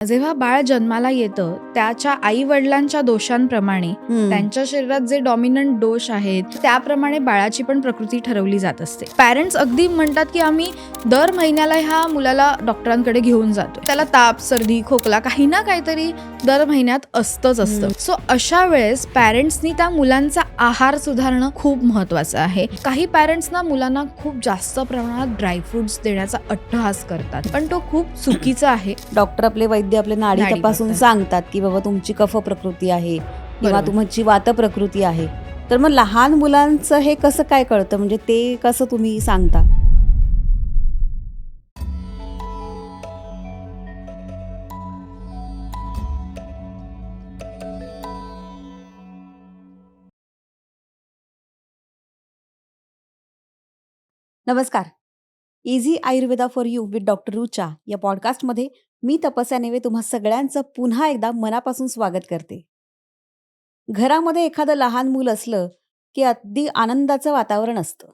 जेव्हा बाळ जन्माला येतं त्याच्या आई वडिलांच्या दोषांप्रमाणे हम्म. त्यांच्या शरीरात जे डॉमिनंट दोष आहेत त्याप्रमाणे बाळाची पण प्रकृती ठरवली जात असते. पॅरेंट्स अगदी म्हणतात की आम्ही दर महिन्याला ह्या मुलाला डॉक्टरांकडे घेऊन जातो. त्याला ताप, सर्दी, खोकला काही ना काहीतरी दर महिन्यात असतंच असतं. सो अशा वेळेस पॅरेंट्सनी त्या मुलांचा आहार सुधारणं खूप महत्वाचं आहे. काही पॅरेंट्स ना मुलांना खूप जास्त प्रमाणात ड्रायफ्रुट्स देण्याचा अट्टहास करतात, पण तो खूप चुकीचा आहे. डॉक्टर आपले वैद्य आपले नाडी नाडी तपासून बघतात. सांगतात की बाबा तुमची कफ प्रकृती आहे किंवा बरोबर. तुमची वात प्रकृती आहे. तर मग लहान मुलांचं हे कसं काय कळतं, म्हणजे ते कसं तुम्ही सांगता? नमस्कार. Easy Ayurveda for you with doctor Rucha या पॉडकास्टमध्ये मी तपस्या नेवे तुम्हा सगळ्यांचं पुन्हा एकदा मनापासून स्वागत करते. घरामध्ये एखादं लहान मूल असलं की अगदी आनंदाचं वातावरण असतं,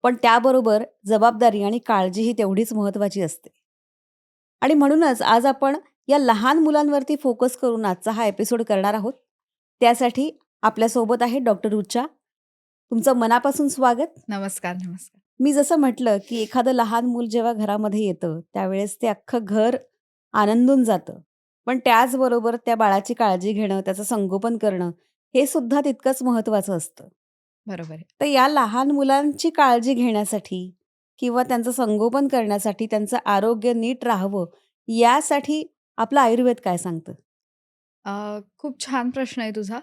पण त्याबरोबर जबाबदारी आणि काळजीही तेवढीच महत्त्वाची असते. आणि म्हणूनच आज आपण या लहान मुलांवरती फोकस करून आजचा हा एपिसोड करणार आहोत. त्यासाठी आपल्यासोबत आहे डॉक्टर रुचा. तुमचं मनापासून स्वागत. नमस्कार. नमस्कार. मी जसं म्हटलं की एखादं लहान मूल जेव्हा घरामध्ये येतं त्यावेळेस ते अख्खं घर आनंदून जातं, पण त्याचबरोबर त्या बाळाची काळजी घेणं, त्याचं संगोपन करणं हे सुद्धा तितकंच महत्त्वाचं असतं. बरोबर आहे. तर या लहान मुलांची काळजी घेण्यासाठी किंवा त्यांचं संगोपन करण्यासाठी, त्यांचं आरोग्य नीट राहावं यासाठी आपलं आयुर्वेद काय सांगतं? खूप छान प्रश्न आहे तुझा.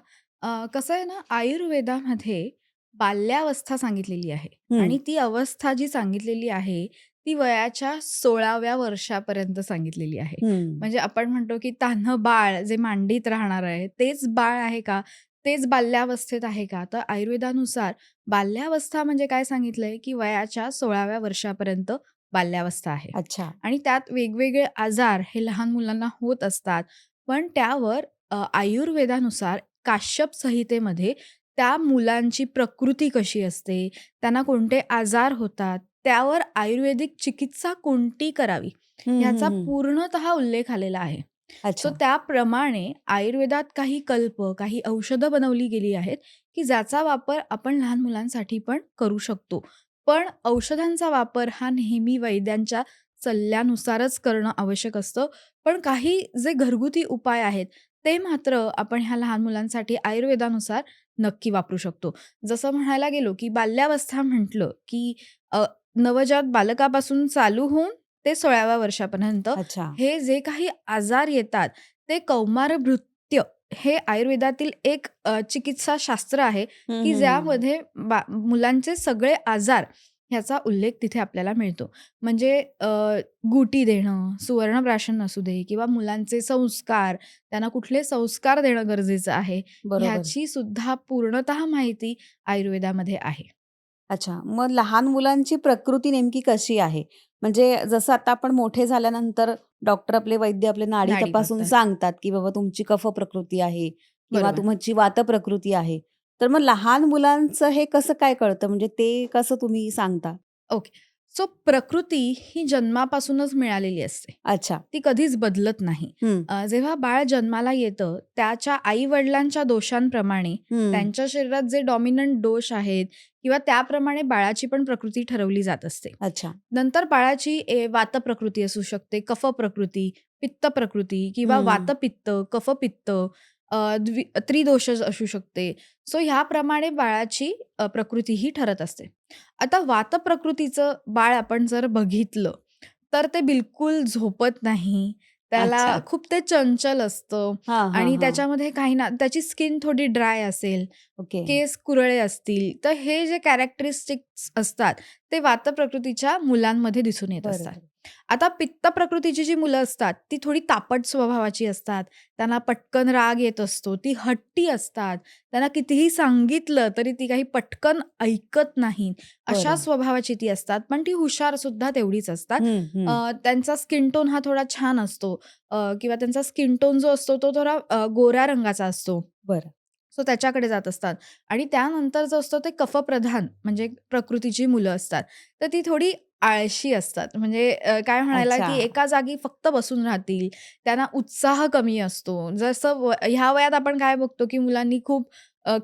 कसं आहे ना, आयुर्वेदामध्ये बाल्यावस्था सांगितलेली आहे हं. आणि ती अवस्था जी सांगितलेली आहे, ती वयाच्या 16व्या वर्षापर्यंत सांगितलेली आहे. हं. म्हणजे आपण म्हणतो की तान्हं बाळ जे मांडीत राहणार आहे, तेच बाळ आहे का? तेच बाल्यावस्थेत आहे का? तर आयुर्वेदानुसार बाल्यावस्था म्हणजे काय सांगितलंय, की वयाच्या 16व्या वर्षापर्यंत बाल्यावस्था आहे अच्छा. आणि त्यात वेगवेगळे आजार हे लहान मुलांना होत असतात. पण त्यावर आयुर्वेदानुसार काश्यप संहितेमध्ये त्या मुलांची प्रकृती कशी असते, त्यांना कोणते आजार होतात, त्यावर आयुर्वेदिक चिकित्सा कोणती करावी, हं, हं, ह्याचा हं. पूर्णतः उल्लेख आलेला आहे. सो अच्छा. त्याप्रमाणे आयुर्वेदात काही कल्प, काही औषधं बनवली गेली आहेत, की ज्याचा वापर आपण लहान मुलांसाठी पण करू शकतो. पण औषधांचा वापर हा नेहमी वैद्यांच्या सल्ल्यानुसारच करणं आवश्यक असतं. पण काही जे घरगुती उपाय आहेत, ते मात्र आपण ह्या लहान मुलांसाठी आयुर्वेदानुसार नक्की वापरू शकतो. जसं म्हणायला गेलो, की बाल्यावस्था म्हटलं, की नवजात बालकापासून चालू होऊन ते 16व्या वर्षापर्यंत अच्छा. हे जे काही आजार येतात, ते कौमारभृत्य हे आयुर्वेदातील एक चिकित्साशास्त्र आहे, हं, की हं, हं. ज्यामध्ये मुलांचे सगळे आजार ह्याचा उल्लेख तिथे आपल्याला मिळतो. म्हणजे गुटी देणं, सुवर्णप्राशन असू दे किंवा मुलांचे संस्कार, त्यांना कुठले संस्कार देणं गरजेचं आहे, बरोबर. ह्याची सुद्धा पूर्णतः माहिती आयुर्वेदामध्ये आहे. अच्छा. मग लहान मुलांची प्रकृती नेमकी कशी आहे? म्हणजे जसं आता आपण मोठे झाल्यानंतर डॉक्टर आपले वैद्य आपले नाडी नाडी तपासून बघतात. सांगतात, की बाबा तुमची कफ प्रकृती आहे किंवा बरोबर. तुमची वात प्रकृती आहे. तर मग लहान मुलांचं हे कसं काय कळतं? म्हणजे ते कसं तुम्ही सांगता? ओके. सो प्रकृती ही जन्मापासूनच मिळालेली असते. अच्छा. ती कधीच बदलत नाही. हं. जेव्हा बाळ जन्माला येतं, त्याच्या आई-वडिलांच्या दोषांप्रमाणे हं. त्यांच्या शरीरात जे डॉमिनंट दोष आहेत किंवा त्याप्रमाणे बाळाची पण प्रकृती ठरवली जात असते. अच्छा. नंतर बाळाची वात प्रकृती असू शकते, कफ प्रकृती, पित्त प्रकृती किंवा हं. वातपित्त, कफपित्त, त्रिदोष असू शकते. सो ह्याप्रमाणे बाळाची प्रकृती ही ठरत असते. आता वात प्रकृतीचं बाळ आपण जर बघितलं, तर ते बिलकुल झोपत नाही. त्याला अच्छा. खूप ते चंचल असतं हां, हां, आणि हां. त्याच्यामध्ये काही ना त्याची स्किन थोडी ड्राय असेल, ओके. केस कुरळे असतील, तर हे जे कॅरेक्टरिस्टिक्स असतात, ते वात प्रकृतीच्या मुलांमध्ये दिसून येत बरं, असतात. बरं. आता पित्त प्रकृतीची जी मुलं असतात, ती थोडी तापट स्वभावाची असतात. त्यांना पटकन राग येत असतो. ती हट्टी असतात. त्यांना कितीही सांगितलं तरी ती काही पटकन ऐकत नाहीत. अशा बरं. स्वभावाची ती असतात, पण ती हुशार सुद्धा तेवढीच असतात. हं, हं. त्यांचा स्किन टोन हा थोडा छान असतो किंवा त्यांचा स्किन टोन जो असतो तो थोडा गोऱ्या रंगाचा असतो. बरं. सो त्याच्याकडे जात असतात आणि त्यानंतर जो असतो ते कफप्रधान म्हणजे प्रकृतीची मुलं असतात. तर ती थोडी आळशी असतात. म्हणजे काय म्हणायला अच्छा. की एका जागी फक्त बसून राहतील. त्यांना उत्साह कमी असतो. जसं ह्या वयात आपण काय बघतो की मुलांनी खूप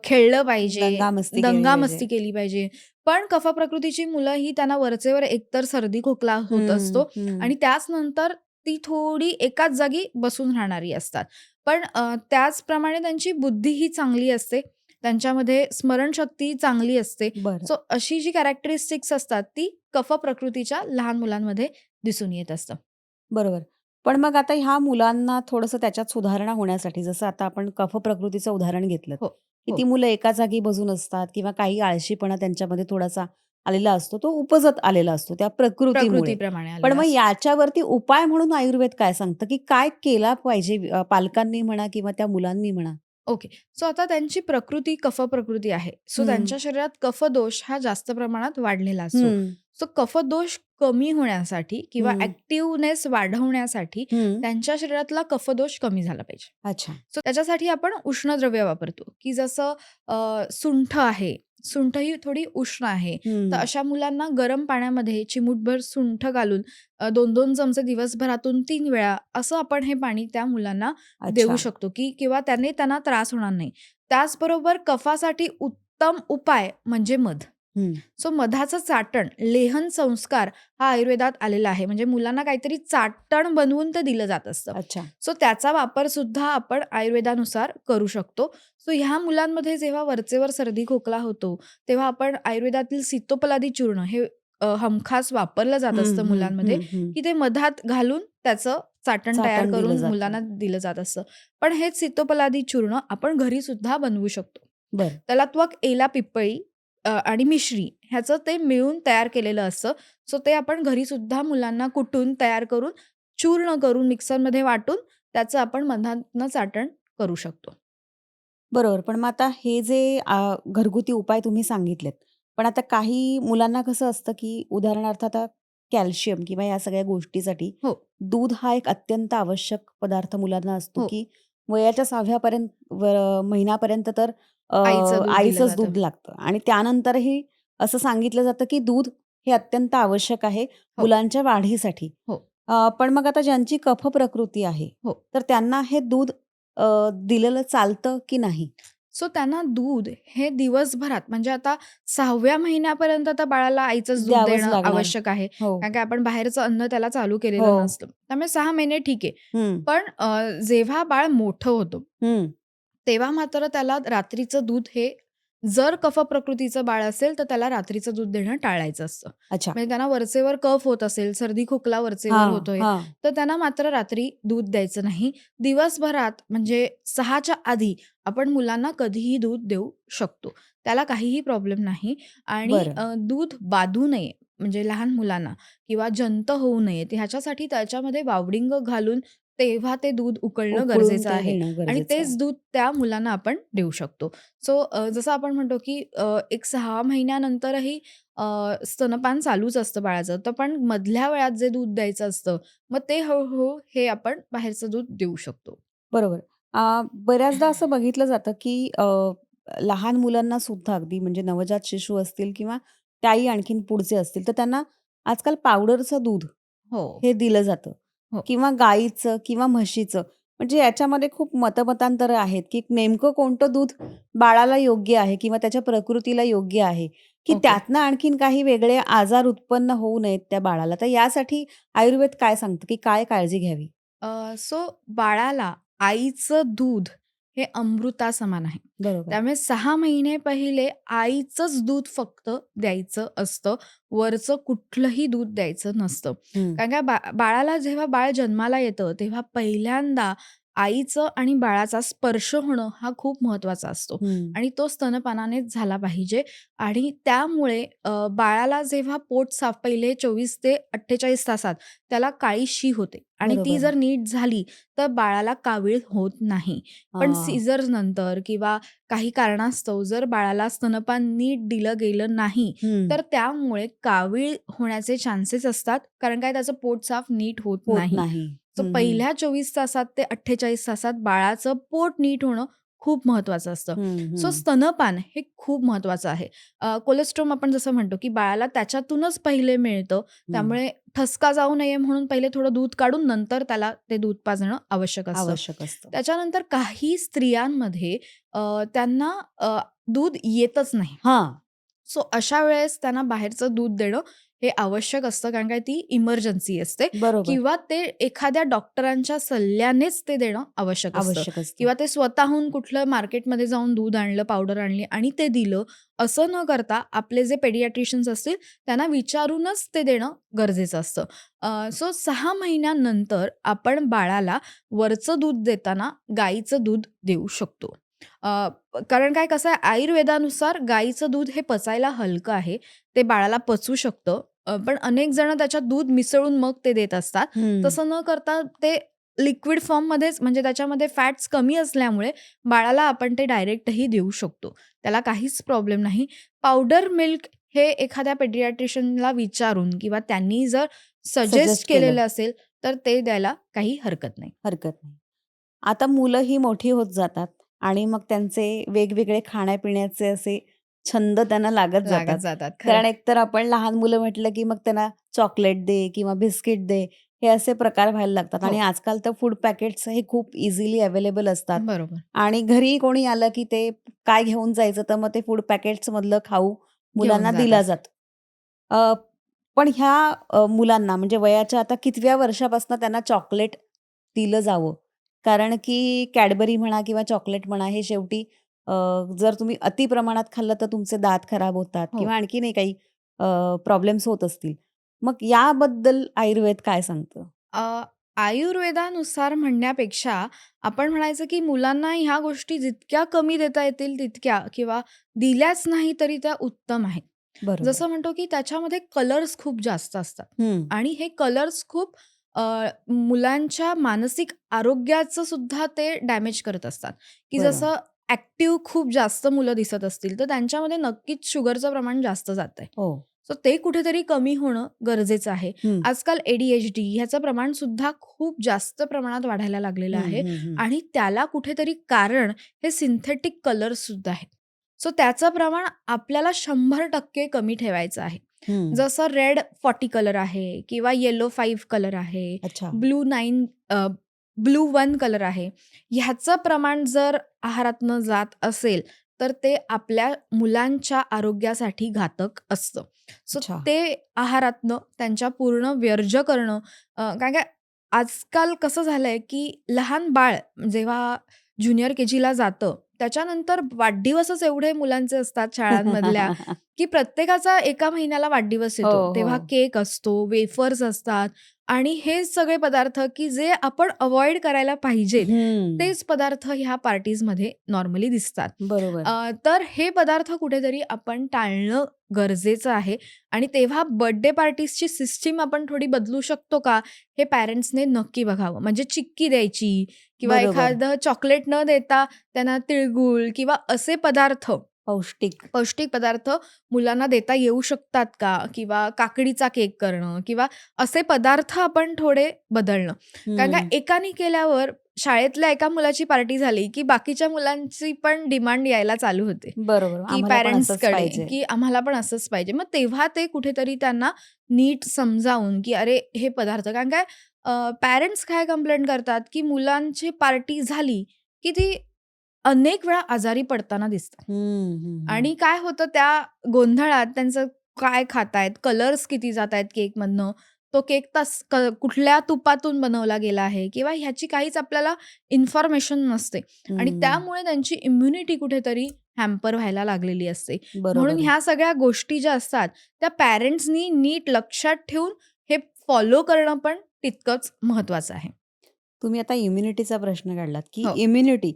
खेळलं पाहिजे, दंगामस्ती केली पाहिजे. दंगामस्ती केली पाहिजे. पण कफ प्रकृतीची मुलं ही त्यांना वरचेवर एकतर सर्दी खोकला होत हं, असतो हं. आणि त्याच नंतर ती थोडी एकाच जागी बसून राहणारी असतात. पण त्याचप्रमाणे त्यांची बुद्धीही चांगली असते. त्यांच्यामध्ये स्मरणशक्ती चांगली असते. बरं. सो अशी जी कॅरेक्टरिस्टिक्स असतात ती कफ प्रकृतीच्या लहान मुलांमध्ये दिसून येत असतं. बरोबर. पण मग आता ह्या मुलांना थोडंसं त्याच्यात सुधारणा होण्यासाठी जसं आता आपण कफ प्रकृतीचं उदाहरण घेतलंत, हो, की ती हो. मुलं एका जागी बसून असतात किंवा काही आळशीपणा त्यांच्यामध्ये थोडासा आलेला असतो. तो उपजत आलेला असतो त्या प्रकृतीमुळे. प्रकृतीप्रमाणे पण आलेला मग असतो. याच्यावरती उपाय म्हणून आयुर्वेद काय सांगतं, की काय केला पाहिजे पालकांनी म्हणा किंवा त्या मुलांनी म्हणा? ओके. सो आता त्यांची प्रकृती कफ प्रकृती आहे. सो हं, त्यांच्या शरीरात कफदोष हा जास्त प्रमाणात वाढलेला असतो. हं, सो कफदोष कमी होण्यासाठी किंवा हं, ॲक्टिव्हनेस वाढवण्यासाठी हं. त्यांच्या शरीरातला कफदोष कमी झाला पाहिजे. अच्छा. सो त्याच्यासाठी आपण उष्णद्रव्य वापरतो, की जसं सुंठ आहे. सुंठ ही थोडी उष्ण आहे. तर हं. अशा मुलांना गरम पाण्यामध्ये चिमूटभर सुंठ घालून 2-2 चमचे दिवसभरातून 3 वेळा असं आपण हे पाणी त्या मुलांना देऊ अच्छा. शकतो, की किंवा त्याने त्यांना त्रास होणार नाही. त्याचबरोबर कफासाठी उत्तम उपाय म्हणजे मध. हं. सो मधाचं चाटण, लेहन संस्कार हा आयुर्वेदात आलेला आहे. म्हणजे मुलांना काहीतरी चाटण बनवून ते दिलं जात असतं. अच्छा. सो त्याचा वापर सुद्धा आपण आयुर्वेदानुसार करू शकतो. सो ह्या मुलांमध्ये जेव्हा वरचेवर सर्दी खोकला होतो, तेव्हा आपण आयुर्वेदातील सितोपलादी चूर्ण हे हमखास वापरलं जात हं, असतं हं, मुलांमध्ये, हं, हं. की ते मधात घालून त्याचं चाटण तयार चाटण दिलं करून जातं. मुलांना दिलं जात असतं. पण हेच सितोपलादी चूर्ण आपण घरी सुद्धा बनवू शकतो. बरं. त्याला त्वक, एला, पिप्पळी आणि मिश्री ह्याचं ते मिळून तयार केलेलं असतं. सो ते आपण घरी सुद्धा मुलांना कुटून तयार करून, चूर्ण करून मिक्सरमध्ये वाटून त्याचं आपण मधातनं चाटण करू शकतो. बरोबर. पण मग आता हे जे घरगुती उपाय तुम्ही सांगितलेत. पण आता काही मुलांना कसं असतं, की उदाहरणार्थ आता कॅल्शियम किंवा या सगळ्या गोष्टीसाठी हो, दूध हा एक अत्यंत आवश्यक पदार्थ मुलांना असतो, हो. की वयाच्या 6व्या महिन्यापर्यंत तर आईचं दूध दिलं आईचंच जातं. दूध लागतं आणि त्यानंतरही असं सांगितलं जातं, की दूध हे अत्यंत आवश्यक आहे हो, मुलांच्या वाढीसाठी. हो, पण मग आता ज्यांची कफ प्रकृती आहे, हो. तर त्यांना हे दूध दिलेलं चालतं की नाही? सो त्यांना दूध हे दिवसभरात म्हणजे आता 6व्या महिन्यापर्यंत तर बाळाला आईचंच दूध द्यावंच देणं लागणार. आवश्यक आहे. हो, कारण की आपण बाहेरचं अन्न त्याला चालू हो. केलेलं नसतं. त्यामुळे 6 महिने ठीक आहे. हं, पण जेव्हा बाळ मोठं होतं, हं. तेव्हा मात्र त्याला रात्रीचं दूध हे जर कफ प्रकृतीचं बाळ असेल, तर त्याला रात्रीचं दूध देणं टाळायचं असतं. अच्छा. म्हणजे त्यांना वरचेवर कफ होत असेल, सर्दी खोकला वरचेवर हां, होतोय, हां. तर त्यांना मात्र रात्री दूध द्यायचं नाही. दिवसभरात म्हणजे 6च्या आधी आपण मुलांना कधीही दूध देऊ शकतो. त्याला काहीही प्रॉब्लेम नाही आणि बरं. दूध बाधू नये म्हणजे लहान मुलांना किंवा जंत होऊ नये ह्याच्यासाठी त्याच्यामध्ये वावडिंग घालून तेव्हा ते दूध उकळणं उकळून गरजेचं ते आहे देणं आणि गरजेचं आहे. तेच दूध त्या मुलांना आपण देऊ शकतो. सो जसं आपण म्हणतो की एक 6 महिन्यानंतरही स्तनपान चालूच असतं बाळाचं. तर पण मधल्या वेळात जे दूध द्यायचं असतं, मग ते हळू हे आपण बाहेरचं दूध देऊ शकतो. बरोबर. बऱ्याचदा असं बघितलं जातं, की लहान मुलांना सुद्धा अगदी म्हणजे नवजात शिशु असतील किंवा त्याही आणखीन पुढचे असतील, तर त्यांना आजकाल पावडरचं दूध हो, हे दिलं जातं हो. किंवा गाईचं किंवा म्हशीचं. म्हणजे याच्यामध्ये खूप मतमतांतरं आहेत, की नेमकं कोणतं दूध बाळाला योग्य आहे किंवा त्याच्या प्रकृतीला योग्य आहे, की ओके. त्यातनं आणखीन काही वेगळे आजार उत्पन्न होऊ नयेत त्या बाळाला. तर यासाठी आयुर्वेद काय सांगतं, की काय काळजी घ्यावी? सो बाळाला आईचं दूध हे अमृतासमान आहे. बरोबर. त्यामुळे 6 महिने पहिले आईचंच दूध फक्त द्यायचं असतं. वरचं कुठलंही दूध द्यायचं नसतं. हं, कारण का बाळाला जेव्हा बाळ जन्माला येतं, तेव्हा पहिल्यांदा आईचं आणि बाळाचा स्पर्श होणं हा खूप महत्त्वाचा असतो हं. आणि तो स्तनपानानेच झाला पाहिजे आणि त्यामुळे बाळाला जेव्हा पोट साफ पहिले 24 ते 48 तासात त्याला काळीशी होते आणि ती बरोबर. जर नीट झाली तर बाळाला कावीळ होत नाही. पण हां. नंतर किंवा काही कारणास्तव जर बाळाला स्तनपान नीट दिलं गेलं नाही, हं. तर त्यामुळे कावीळ होण्याचे चान्सेस असतात. कारण काय त्याचं पोट साफ नीट होत होत नाही. नाही. सो हं, हं. पहिल्या 24 तासात ते 48 तासात बाळाचं पोट नीट होणं खूप महत्वाचं असतं. हं, सो हं. स्तनपान हे खूप महत्वाचं आहे. कोलेस्ट्रॉल आपण जसं म्हणतो, की बाळाला त्याच्यातूनच पहिले मिळतं. हं. त्यामुळे ठसका जाऊ नये म्हणून पहिले थोडं दूध काढून नंतर त्याला ते दूध पाजणं आवश्यक असतं. आवश्यक असतं. त्याच्यानंतर काही स्त्रियांमध्ये त्यांना दूध येतच नाही. हां. सो अशा वेळेस त्यांना बाहेरचं दूध देणं हे आवश्यक असतं, कारण काय ती इमर्जन्सी असते बरोबर. किंवा ते एखाद्या डॉक्टरांच्या सल्ल्यानेच ते देणं आवश्यक असतं आवश्यक असतं. किंवा ते स्वतःहून कुठलं मार्केटमध्ये जाऊन दूध आणलं, पावडर आणली आणि ते दिलं, असं न करता आपले जे पेडियाट्रिशियन्स असतील त्यांना विचारूनच ते देणं गरजेचं असतं. सो 6 महिन्यानंतर आपण बाळाला वरचं दूध देताना गाईचं दूध देऊ शकतो. अ, कारण काय कसं आहे, आयुर्वेदानुसार गाईचं दूध हे पचायला हलकं आहे. ते बाळाला पचू शकतं. पण अनेक जण त्याच्यात दूध मिसळून मग ते देत असतात. हं. तसं न करता ते लिक्विड फॉर्ममध्येच, म्हणजे त्याच्यामध्ये फॅट्स कमी असल्यामुळे बाळाला आपण ते डायरेक्टही देऊ शकतो. त्याला काहीच प्रॉब्लेम नाही. पावडर मिल्क हे एखाद्या पेडियाट्रिशियनला विचारून किंवा त्यांनी जर सजेस्ट सजेस्ट केलं. केलेलं असेल, तर ते द्यायला काही हरकत नाही. हरकत नाही. आता मुलं ही मोठी होत जातात आणि मग त्यांचे वेगवेगळे खाण्यापिण्याचे असे छंद त्यांना लागत लागत जातात. जातात. खरंय. कारण एकतर आपण लहान मुलं म्हटलं, की मग त्यांना चॉकलेट दे किंवा बिस्किट दे, हे असे प्रकार व्हायला लागतात हो. आणि आजकाल तर फूड पॅकेट्स हे खूप इझिली अवेलेबल असतात बरोबर. आणि घरी कोणी आलं, की ते काय घेऊन जायचं, तर मग ते फूड पॅकेट्समधलं खाऊ घेऊन मुलांना दिला जातात. जातो. अ, पण ह्या मुलांना म्हणजे वयाच्या आता कितव्या वर्षापासून त्यांना चॉकलेट दिलं जावं? कारण की कॅडबरी म्हणा किंवा चॉकलेट म्हणा हे शेवटी अ, जर तुम्ही अति प्रमाणात खाल्लं तर तुमचे दात खराब होतात हो. किंवा आणखीनही काही प्रॉब्लेम्स होत असतील. मग याबद्दल आयुर्वेद काय सांगतं? अ, आयुर्वेदानुसार म्हणण्यापेक्षा आपण म्हणायचं, की मुलांना ह्या गोष्टी जितक्या कमी देता येतील तितक्या किंवा दिल्याच नाही तरी त्या उत्तम आहेत. बरोबर. जसं म्हणतो, की त्याच्यामध्ये कलर्स खूप जास्त असतात हं. आणि हे कलर्स खूप अ, मुलांच्या मानसिक आरोग्याचं सुद्धा ते डॅमेज करत असतात, की बरं. जसं ॲक्टिव्ह खूप जास्त मुलं दिसत असतील, तर त्यांच्यामध्ये नक्कीच शुगरचं प्रमाण जास्त जातंय. हो. सो ते कुठेतरी कमी होणं गरजेचं आहे. हं. आजकाल ADHD ह्याचं प्रमाण सुद्धा खूप जास्त प्रमाणात वाढायला लागलेलं हं, आहे हं, हं. आणि त्याला कुठेतरी कारण हे सिंथेटिक कलर्स सुद्धा आहेत. सो त्याचं प्रमाण आपल्याला 100% कमी ठेवायचं आहे. हं. जसं रेड 40 कलर आहे किंवा येलो 5 कलर आहे, अच्छा. ब्लू 9 ब्लू 1 कलर आहे. ह्याचं प्रमाण जर आहारातनं जात असेल, तर ते आपल्या मुलांच्या आरोग्यासाठी घातक असतं. सो अच्छा. ते आहारातनं त्यांच्या पूर्ण वर्ज्य करणं, कारण काय आजकाल कसं झालंय, की लहान बाळ जेव्हा ज्युनियर केजीला जातं, त्याच्यानंतर वाढदिवसच एवढे मुलांचे असतात शाळांमधल्या, की प्रत्येकाचा एका महिन्याला वाढदिवस हो, येतो. हो. तेव्हा केक असतो, वेफर्स असतात आणि हे सगळे पदार्थ, की जे आपण अव्हॉइड करायला पाहिजेत, हं. तेच पदार्थ ह्या पार्टीजमध्ये नॉर्मली दिसतात. बरोबर. तर हे पदार्थ कुठेतरी आपण टाळणं गरजेचं आहे आणि तेव्हा बर्थडे पार्टीजची सिस्टीम आपण थोडी बदलू शकतो का? हे पॅरेंट्सने नक्की बघावं. म्हणजे चिक्की द्यायची किंवा बरोबर. एखादं चॉकलेट न देता त्यांना तिळगुळ किंवा असे पदार्थ, पौष्टिक. पौष्टिक पदार्थ मुलांना देता येऊ शकतात का? किंवा काकडीचा केक करणं किंवा असे पदार्थ आपण थोडे बदलणं. कारण का हं. एकाने केल्यावर शाळेतल्या एका मुलाची पार्टी झाली, की बाकीच्या मुलांची पण डिमांड यायला चालू होते, बरोबर. की आम्हाला पण असंच पॅरेंट्सकडे, पाहिजे. की आम्हाला पण असंच पाहिजे. मग तेव्हा ते कुठेतरी त्यांना नीट समजावून, की अरे हे पदार्थ, कारण काय पॅरेंट्स काय कंप्लेंट करतात, की मुलांची पार्टी झाली, की ती अनेक वेळा आजारी पडताना दिसतात. हं, हं, हं. आणि काय होतं त्या गोंधळात त्यांचं काय खातायत, कलर्स किती जातायत केकमधनं, तो केक कुठल्या तुपातून बनवला गेला आहे किंवा ह्याची काहीच आपल्याला इन्फॉर्मेशन नसते आणि हं. त्यामुळे त्यांची इम्युनिटी कुठेतरी हॅम्पर व्हायला लागलेली असते. म्हणून बरोबर आहे. ह्या सगळ्या गोष्टी ज्या असतात, त्या पॅरेंट्सनी नीट लक्षात ठेवून हे फॉलो करणं पण तितकंच महत्त्वाचं आहे. तुम्ही आता इम्युनिटीचा प्रश्न काढलात, की हो, इम्युनिटी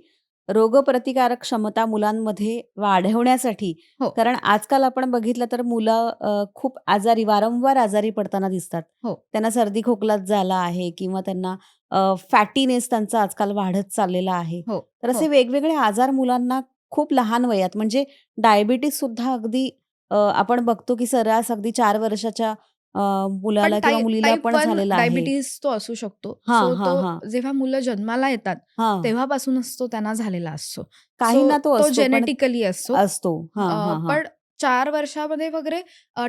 रोगप्रतिकारक क्षमता मुलांमध्ये वाढवण्यासाठी हो, कारण आजकाल आपण बघितलं तर मुलं खूप वारंवार आजारी पडताना दिसतात. हो, त्यांना सर्दी खोकलाच झाला आहे किंवा त्यांना फॅटीनेस त्यांचा आजकाल वाढत चाललेला आहे. हो, तर असे हो. वेगवेगळे आजार मुलांना खूप लहान वयात म्हणजे डायबिटीज सुद्धा अगदी आपण बघतो की सर्रास अगदी 4 वर्षाच्या मुलाला किंवा मुलीला टाइप पण 1 झालेला आहे. डायबिटीज तो असू शकतो. हां, सो हां, हां. तो जेव्हा मुलं जन्माला येतात हां. तेव्हापासूनच तो त्यांना झालेला असतो. काहींना सो तो तो असतो पण जेनेटिकली असतो. असतो. हां, हां, हां. पण 4 वर्षामध्ये वगैरे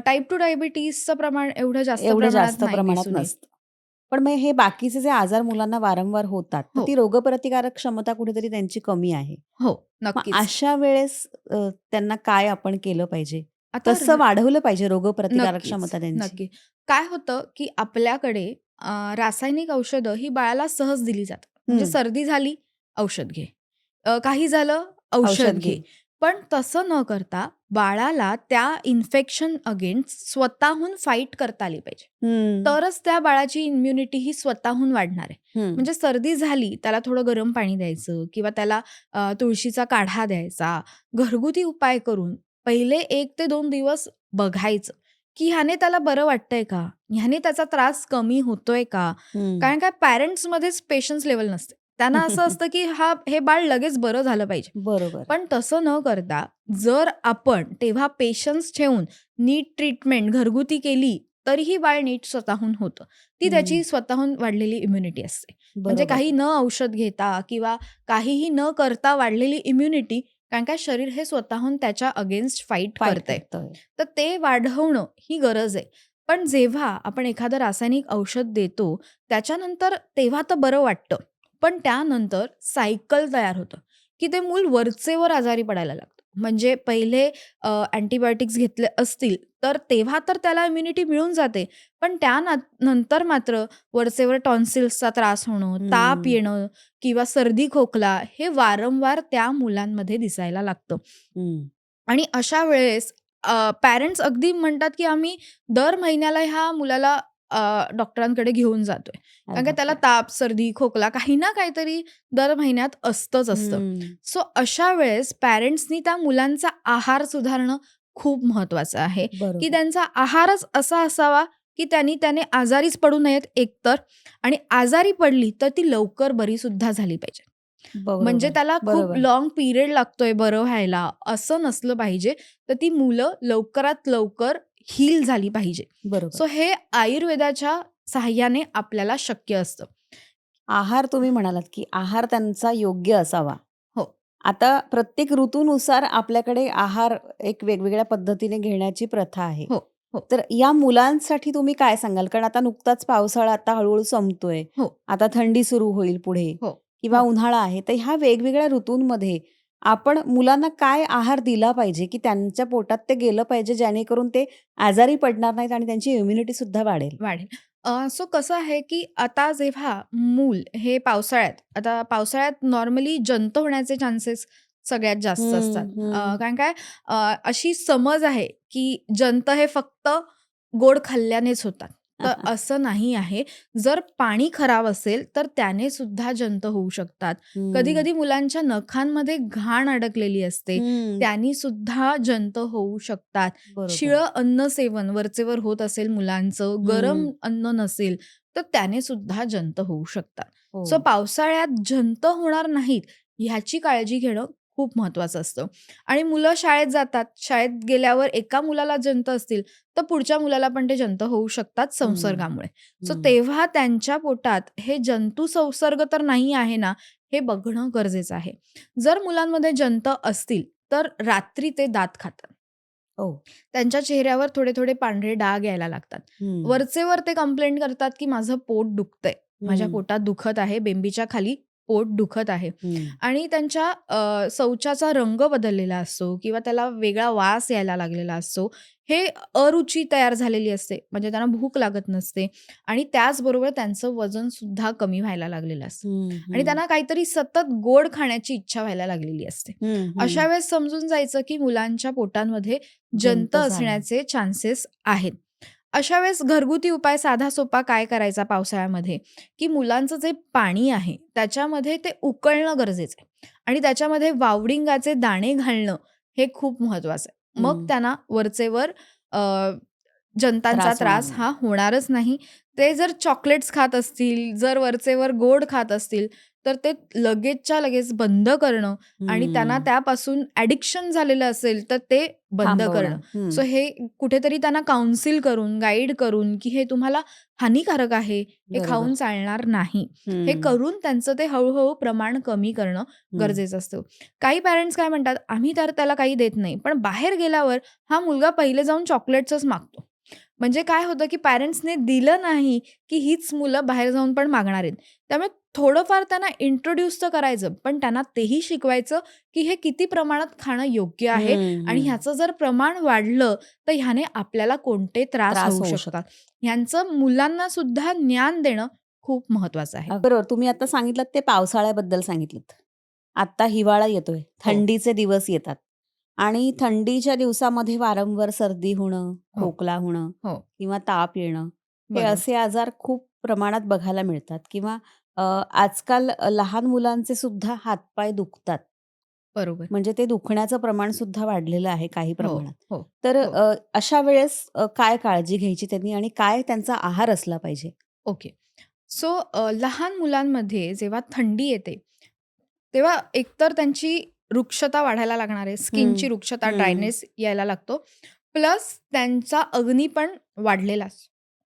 टाइप 2 डायबिटीजचं प्रमाण एवढं जास्त एवढं प्रमाणात जास्त नाही प्रमाणात दिसून येत. नसतं. पण मग हे बाकीचे जे आजार मुलांना वारंवार होतात, तर हो, ती रोगप्रतिकारक क्षमता कुठेतरी त्यांची कमी आहे. हो, मग नक्कीच. अशा वेळेस त्यांना काय आपण केलं पाहिजे? आता कसं वाढवलं पाहिजे रोगप्रतिकारक नक्कीच, क्षमता त्यांची? नक्की. काय होतं, की आपल्याकडे रासायनिक औषधं ही बाळाला सहज दिली जातात. म्हणजे हं. सर्दी झाली, औषध घे. काही झालं, औषध औषध घे. घे. पण तसं न करता बाळाला त्या इन्फेक्शन अगेन्स्ट स्वतःहून फाईट करता आली पाहिजे. हं, तरच त्या बाळाची इम्युनिटी ही स्वतःहून वाढणार आहे. हं, म्हणजे सर्दी झाली, त्याला थोडं गरम पाणी द्यायचं किंवा त्याला तुळशीचा काढा द्यायचा. घरगुती उपाय करून पहिले 1 ते 2 दिवस बघायचं, की ह्याने त्याला बरं वाटतंय का? ह्याने त्याचा त्रास कमी होतोय का? हं. कारण काय पॅरेंट्समध्येच पेशन्स लेव्हल नसते. त्यांना असं असतं, की हे बाळ लगेच बरं झालं पाहिजे. बरोबर. पण तसं न करता जर आपण तेव्हा पेशन्स ठेवून नीट ट्रीटमेंट घरगुती केली, तरीही बाळ नीट स्वतःहून होतं. ती हं. त्याची स्वतःहून वाढलेली इम्युनिटी असते. म्हणजे बरोबर. काही न औषध घेता किंवा काहीही न करता वाढलेली इम्युनिटी कारण काय शरीर हे स्वतःहून त्याच्या अगेन्स्ट फाईट फाईट करतंय. करतोय. तर ते वाढवणं ही गरज आहे. पण जेव्हा आपण एखादं रासायनिक औषध देतो, त्याच्यानंतर तेव्हा तर बरं वाटतं. पण त्यानंतर सायकल तयार होतं, की ते मूल वरचेवर आजारी पडायला लागतं. म्हणजे पहिले अँटिबायोटिक्स घेतले असतील, तर तेव्हा तर त्याला इम्युनिटी मिळून जाते. पण नंतर मात्र वरचेवर टॉन्सिल्सचा त्रास होणं, ताप हं, येणं किंवा सर्दी खोकला हे वारंवार त्या मुलांमध्ये दिसायला लागतं. हं. आणि अशा वेळेस पॅरेंट्स अगदी म्हणतात, की आम्ही दर महिन्याला ह्या मुलाला डॉक्टरांकडे घेऊन जातोय. अरे कारण का त्याला बापरे! ताप, सर्दी, खोकला काही ना काहीतरी दर महिन्यात असतंच असतं. हं. सो अशा वेळेस पॅरेंट्सनी त्या मुलांचा आहार सुधारणं खूप महत्त्वाचं आहे, की बरोबर. त्यांचा आहारच असा असावा, की त्याने आजारीच पडू नयेत एकतर आणि आजारी पडली तर ती लवकर बरीसुद्धा झाली पाहिजे. म्हणजे बरोबर, त्याला खूप बरोबर, लाँग पिरियड लागतोय बरं व्हायला, असं नसलं पाहिजे. तर ती मुलं लवकरात लवकर हील झाली पाहिजे. बरोबर. सो हे आयुर्वेदाच्या सहाय्याने आपल्याला शक्य असतं. आहार तुम्ही म्हणालात, की आहार त्यांचा योग्य असावा. हो, आता प्रत्येक ऋतूनुसार आपल्याकडे आहार एक वेगवेगळ्या पद्धतीने घेण्याची प्रथा आहे. हो, हो, तर या मुलांसाठी तुम्ही काय सांगाल? कारण आता नुकताच पावसाळा आता हळू-हळू संपतोय. हो, आता थंडी सुरू होईल पुढे हो, किंवा हो. उन्हाळा आहे. तर ह्या वेगवेगळ्या ऋतूंमध्ये आपण मुलांना काय आहार दिला पाहिजे, की त्यांच्या पोटात ते गेलं पाहिजे जेणेकरून ते आजारी पडणार नाहीत आणि त्यांची इम्युनिटी सुद्धा वाढेल? वाढेल. सो कसं आहे, की आता जेव्हा मूल हे आता पावसाळ्यात नॉर्मली जंत होण्याचे चान्सेस सगळ्यात जास्त असतात. हं, हं. कारण काय अशी समज आहे, की जंत हे फक्त गोड खाल्ल्यानेच होतात. तर असं नाही आहे. जर पाणी खराब असेल, तर त्याने सुद्धा जंत होऊ शकतात. हं, कधी-कधी मुलांच्या नखांमध्ये घाण अडकलेली असते, हं. त्यांनी सुद्धा जंत होऊ शकतात. बरोबर. शिळं अन्न सेवन वरचेवर होत असेल मुलांचं, गरम हं. अन्न नसेल, तर त्याने सुद्धा जंत होऊ शकतात. हो. सो पावसाळ्यात जंत होणार नाहीत ह्याची काळजी घेणं खूप महत्त्वाचं असतं. आणि मुलं शाळेत जातात. शाळेत गेल्यावर एका मुलाला जंत असतील, तर पुढच्या मुलाला पण ते जंत होऊ शकतात हं, संसर्गामुळे. सो हं. तेव्हा त्यांच्या पोटात हे जंतू संसर्ग तर नाही आहे ना, हे बघणं गरजेचं आहे. जर मुलांमध्ये जंत असतील, तर रात्री ते दात खातात. हो. त्यांच्या चेहऱ्यावर थोडे-थोडे पांढरे डाग यायला लागतात. हं, वरचेवर ते कंप्लेंट करतात, की माझं पोट दुखतंय. माझ्या हं, पोटात दुखत आहे. बेंबीच्या खाली पोट दुखत आहे. हं, आणि त्यांच्या शौचाचा रंग बदललेला असतो किंवा त्याला वेगळा वास यायला लागलेला असतो. हे अरुची तयार झालेली असते. म्हणजे त्यांना भूक लागत नसते आणि त्याचबरोबर त्यांचं वजनसुद्धा कमी व्हायला लागलेलं असतं. हं, आणि हं, त्यांना काहीतरी सतत गोड खाण्याची इच्छा व्हायला लागलेली असते. हं, हं. अशा वेळेस समजून जायचं, की मुलांच्या पोटांमध्ये जंत जंत झालाय. असण्याचे चान्सेस आहेत. अशा वेळेस घरगुती उपाय साधा सोपा काय करायचा पावसाळ्यामध्ये, की मुलांचं जे पाणी आहे त्याच्यामध्ये ते उकळणं गरजेचं आहे आणि त्याच्यामध्ये वावडिंगाचे दाणे घालणं हे खूप महत्त्वाचं आहे. मग हं. त्यांना वरचेवर अ, जंतांचा त्रास होणार त्रास नाही. हा होणारच नाही. ते जर चॉकलेट्स खात असतील, जर वरचेवर गोड खात असतील, तर ते लगेचच्या लगेच बंद करणं आणि त्यांना त्यापासून ॲडिक्शन झालेलं असेल तर ते बंद करणं. थांबवणं. सो हे कुठेतरी त्यांना काउन्सिल करून, गाईड करून, की हे तुम्हाला हानिकारक आहे, हे बरोबर. खाऊन चालणार नाही. हे करून त्यांचं ते हळू प्रमाण कमी करणं गरजेचं असतं. काही पॅरेंट्स काय म्हणतात, "आम्ही तर त्याला काही देत नाही." पण बाहेर गेल्यावर हा मुलगा पहिले जाऊन चॉकलेट्सच मागतो. म्हणजे काय होतं, की पॅरेंट्सने दिलं नाही, की हीच मुलं बाहेर जाऊन पण मागणार आहेत. त्यामुळे थोडंफार त्यांना इंट्रोड्यूस तर करायचं, पण त्यांना तेही शिकवायचं, की हे किती प्रमाणात खाणं योग्य आहे आणि ह्याचं जर प्रमाण वाढलं, तर ह्याने आपल्याला कोणते त्रास त्रास होऊ होऊ शकतात. शकतो. ह्यांचं मुलांना सुद्धा ज्ञान देणं खूप महत्वाचं आहे. बरोबर. तुम्ही आता सांगितलत ते पावसाळ्याबद्दल सांगितलत. आता हिवाळा येतोय, हो, थंडीचे दिवस येतात आणि थंडीच्या दिवसामध्ये वारंवार सर्दी होणं, हो, खोकला होणं हो. किंवा ताप येणं, हे बरोबर, असे आजार खूप प्रमाणात बघायला मिळतात किंवा आजकाल लहान मुलांचे सुद्धा हातपाय दुखतात. बरोबर. म्हणजे ते दुखण्याचं प्रमाण सुद्धा वाढलेलं आहे काही हो, प्रमाणात. हो, तर हो. अशा वेळेस काय काळजी घ्यायची त्यांनी आणि काय त्यांचा आहार असला पाहिजे? ओके. सो लहान मुलांमध्ये जेव्हा थंडी येते, तेव्हा एकतर त्यांची रुक्षता वाढायला लागणार आहे. हं, स्किनची रुक्षता, हं, ड्रायनेस यायला लागतो. प्लस त्यांचा अग्नी पण वाढलेला असतो.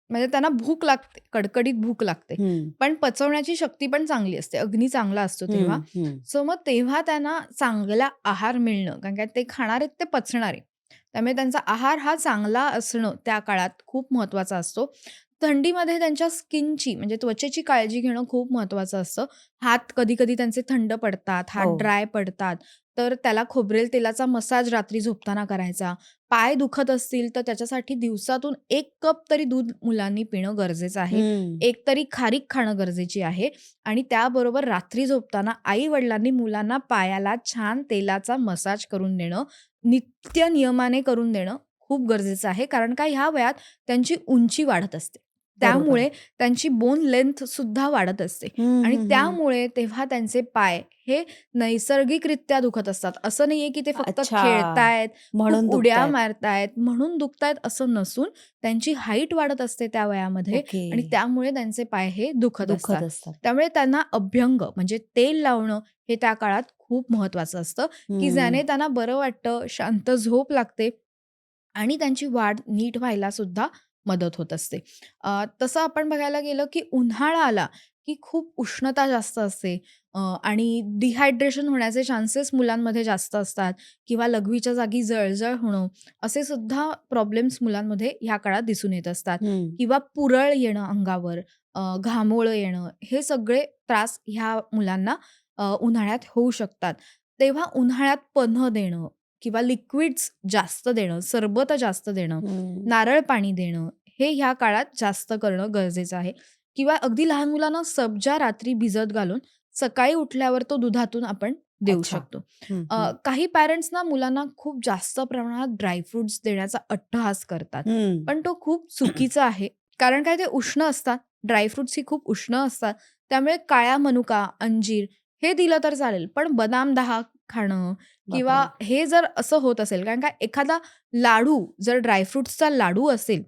म्हणजे त्यांना भूक लागते, कडकडीत भूक लागते. हं, पण पचवण्याची शक्ती पण चांगली असते. अग्नी चांगला असतो तेव्हा. हं, हं. सो मग तेव्हा त्यांना चांगला आहार मिळणं, कारण काय ते खाणार आहेत, ते पचणार आहे. त्यामुळे त्यांचा आहार हा चांगला असणं त्या काळात खूप महत्त्वाचा असतो. थंडीमध्ये त्यांच्या स्किनची म्हणजे त्वचेची काळजी घेणं खूप महत्त्वाचं असतं. हात कधी-कधी त्यांचे थंड पडतात, हात हो. ड्राय पडतात, तर त्याला खोबरेल तेलाचा मसाज रात्री झोपताना करायचा. पाय दुखत असतील तर त्याच्यासाठी दिवसातून 1 कप तरी दूध मुलांनी पिणं गरजेचं आहे. हं. एक तरी खारीक खाणं गरजेची आहे आणि त्याबरोबर रात्री झोपताना आई-वडिलांनी मुलांना पायाला छान तेलाचा मसाज करून देणं, नित्य नियमाने करून देणं खूप गरजेचं आहे. कारण का ह्या वयात त्यांची उंची वाढत असते. बरोबर. त्यामुळे त्यांची बोन लेंथ सुद्धा वाढत असते हं, आणि हं, हं. त्यामुळे तेव्हा त्यांचे पाय हे नैसर्गिकरित्या दुखत असतात. असं नाहीये, की ते फक्त अच्छा. खेळतायत, खूप म्हणून उड्या दुखतायत. मारतायत, म्हणून दुखतायत असं नसून त्यांची हाईट वाढत असते त्या वयामध्ये ओके. आणि त्यामुळे त्यांचे पाय हे दुखत दुखत असतात. असतात. त्यामुळे त्यांना अभ्यंग म्हणजे तेल लावणं हे त्या काळात खूप महत्त्वाचं असतं, की हं. ज्याने त्यांना बरं वाटतं, शांत झोप लागते आणि त्यांची वाढ नीट व्हायला सुद्धा मदत होत असते. तसं आपण बघायला गेलं, की उन्हाळा आला, की खूप उष्णता जास्त असते आणि डिहायड्रेशन होण्याचे चान्सेस मुलांमध्ये जास्त असतात किंवा लघवीच्या जागी जळजळ होणं, असे सुद्धा प्रॉब्लेम्स मुलांमध्ये ह्या काळात दिसून येत असतात हं. किंवा पुरळ येणं अंगावर, घामोळं येणं, हे सगळे त्रास ह्या मुलांना उन्हाळ्यात होऊ शकतात. तेव्हा उन्हाळ्यात पन्ह देणं किंवा लिक्विड्स जास्त देणं, सरबतं जास्त देणं, हं. नारळ पाणी देणं, हे ह्या काळात जास्त करणं गरजेचं आहे किंवा अगदी लहान मुलांना सब्जा रात्री भिजत घालून सकाळी उठल्यावर तो दुधातून आपण देऊ अच्छा. शकतो. हं, हं. काही पॅरेंट्स ना मुलांना खूप जास्त प्रमाणात ड्रायफ्रुट्स देण्याचा अट्टहास करतात. हं. पण तो खूप चुकीचा आहे. कारण काय ते उष्ण असतात. ड्रायफ्रुट्स ही खूप उष्ण असतात. त्यामुळे काळा मनुका, अंजीर हे दिलं तर चालेल. पण बदाम 10 खाणं किंवा बापरे! हे जर असं होत असेल कारण का एखादा लाडू जर ड्रायफ्रुट्सचा लाडू असेल,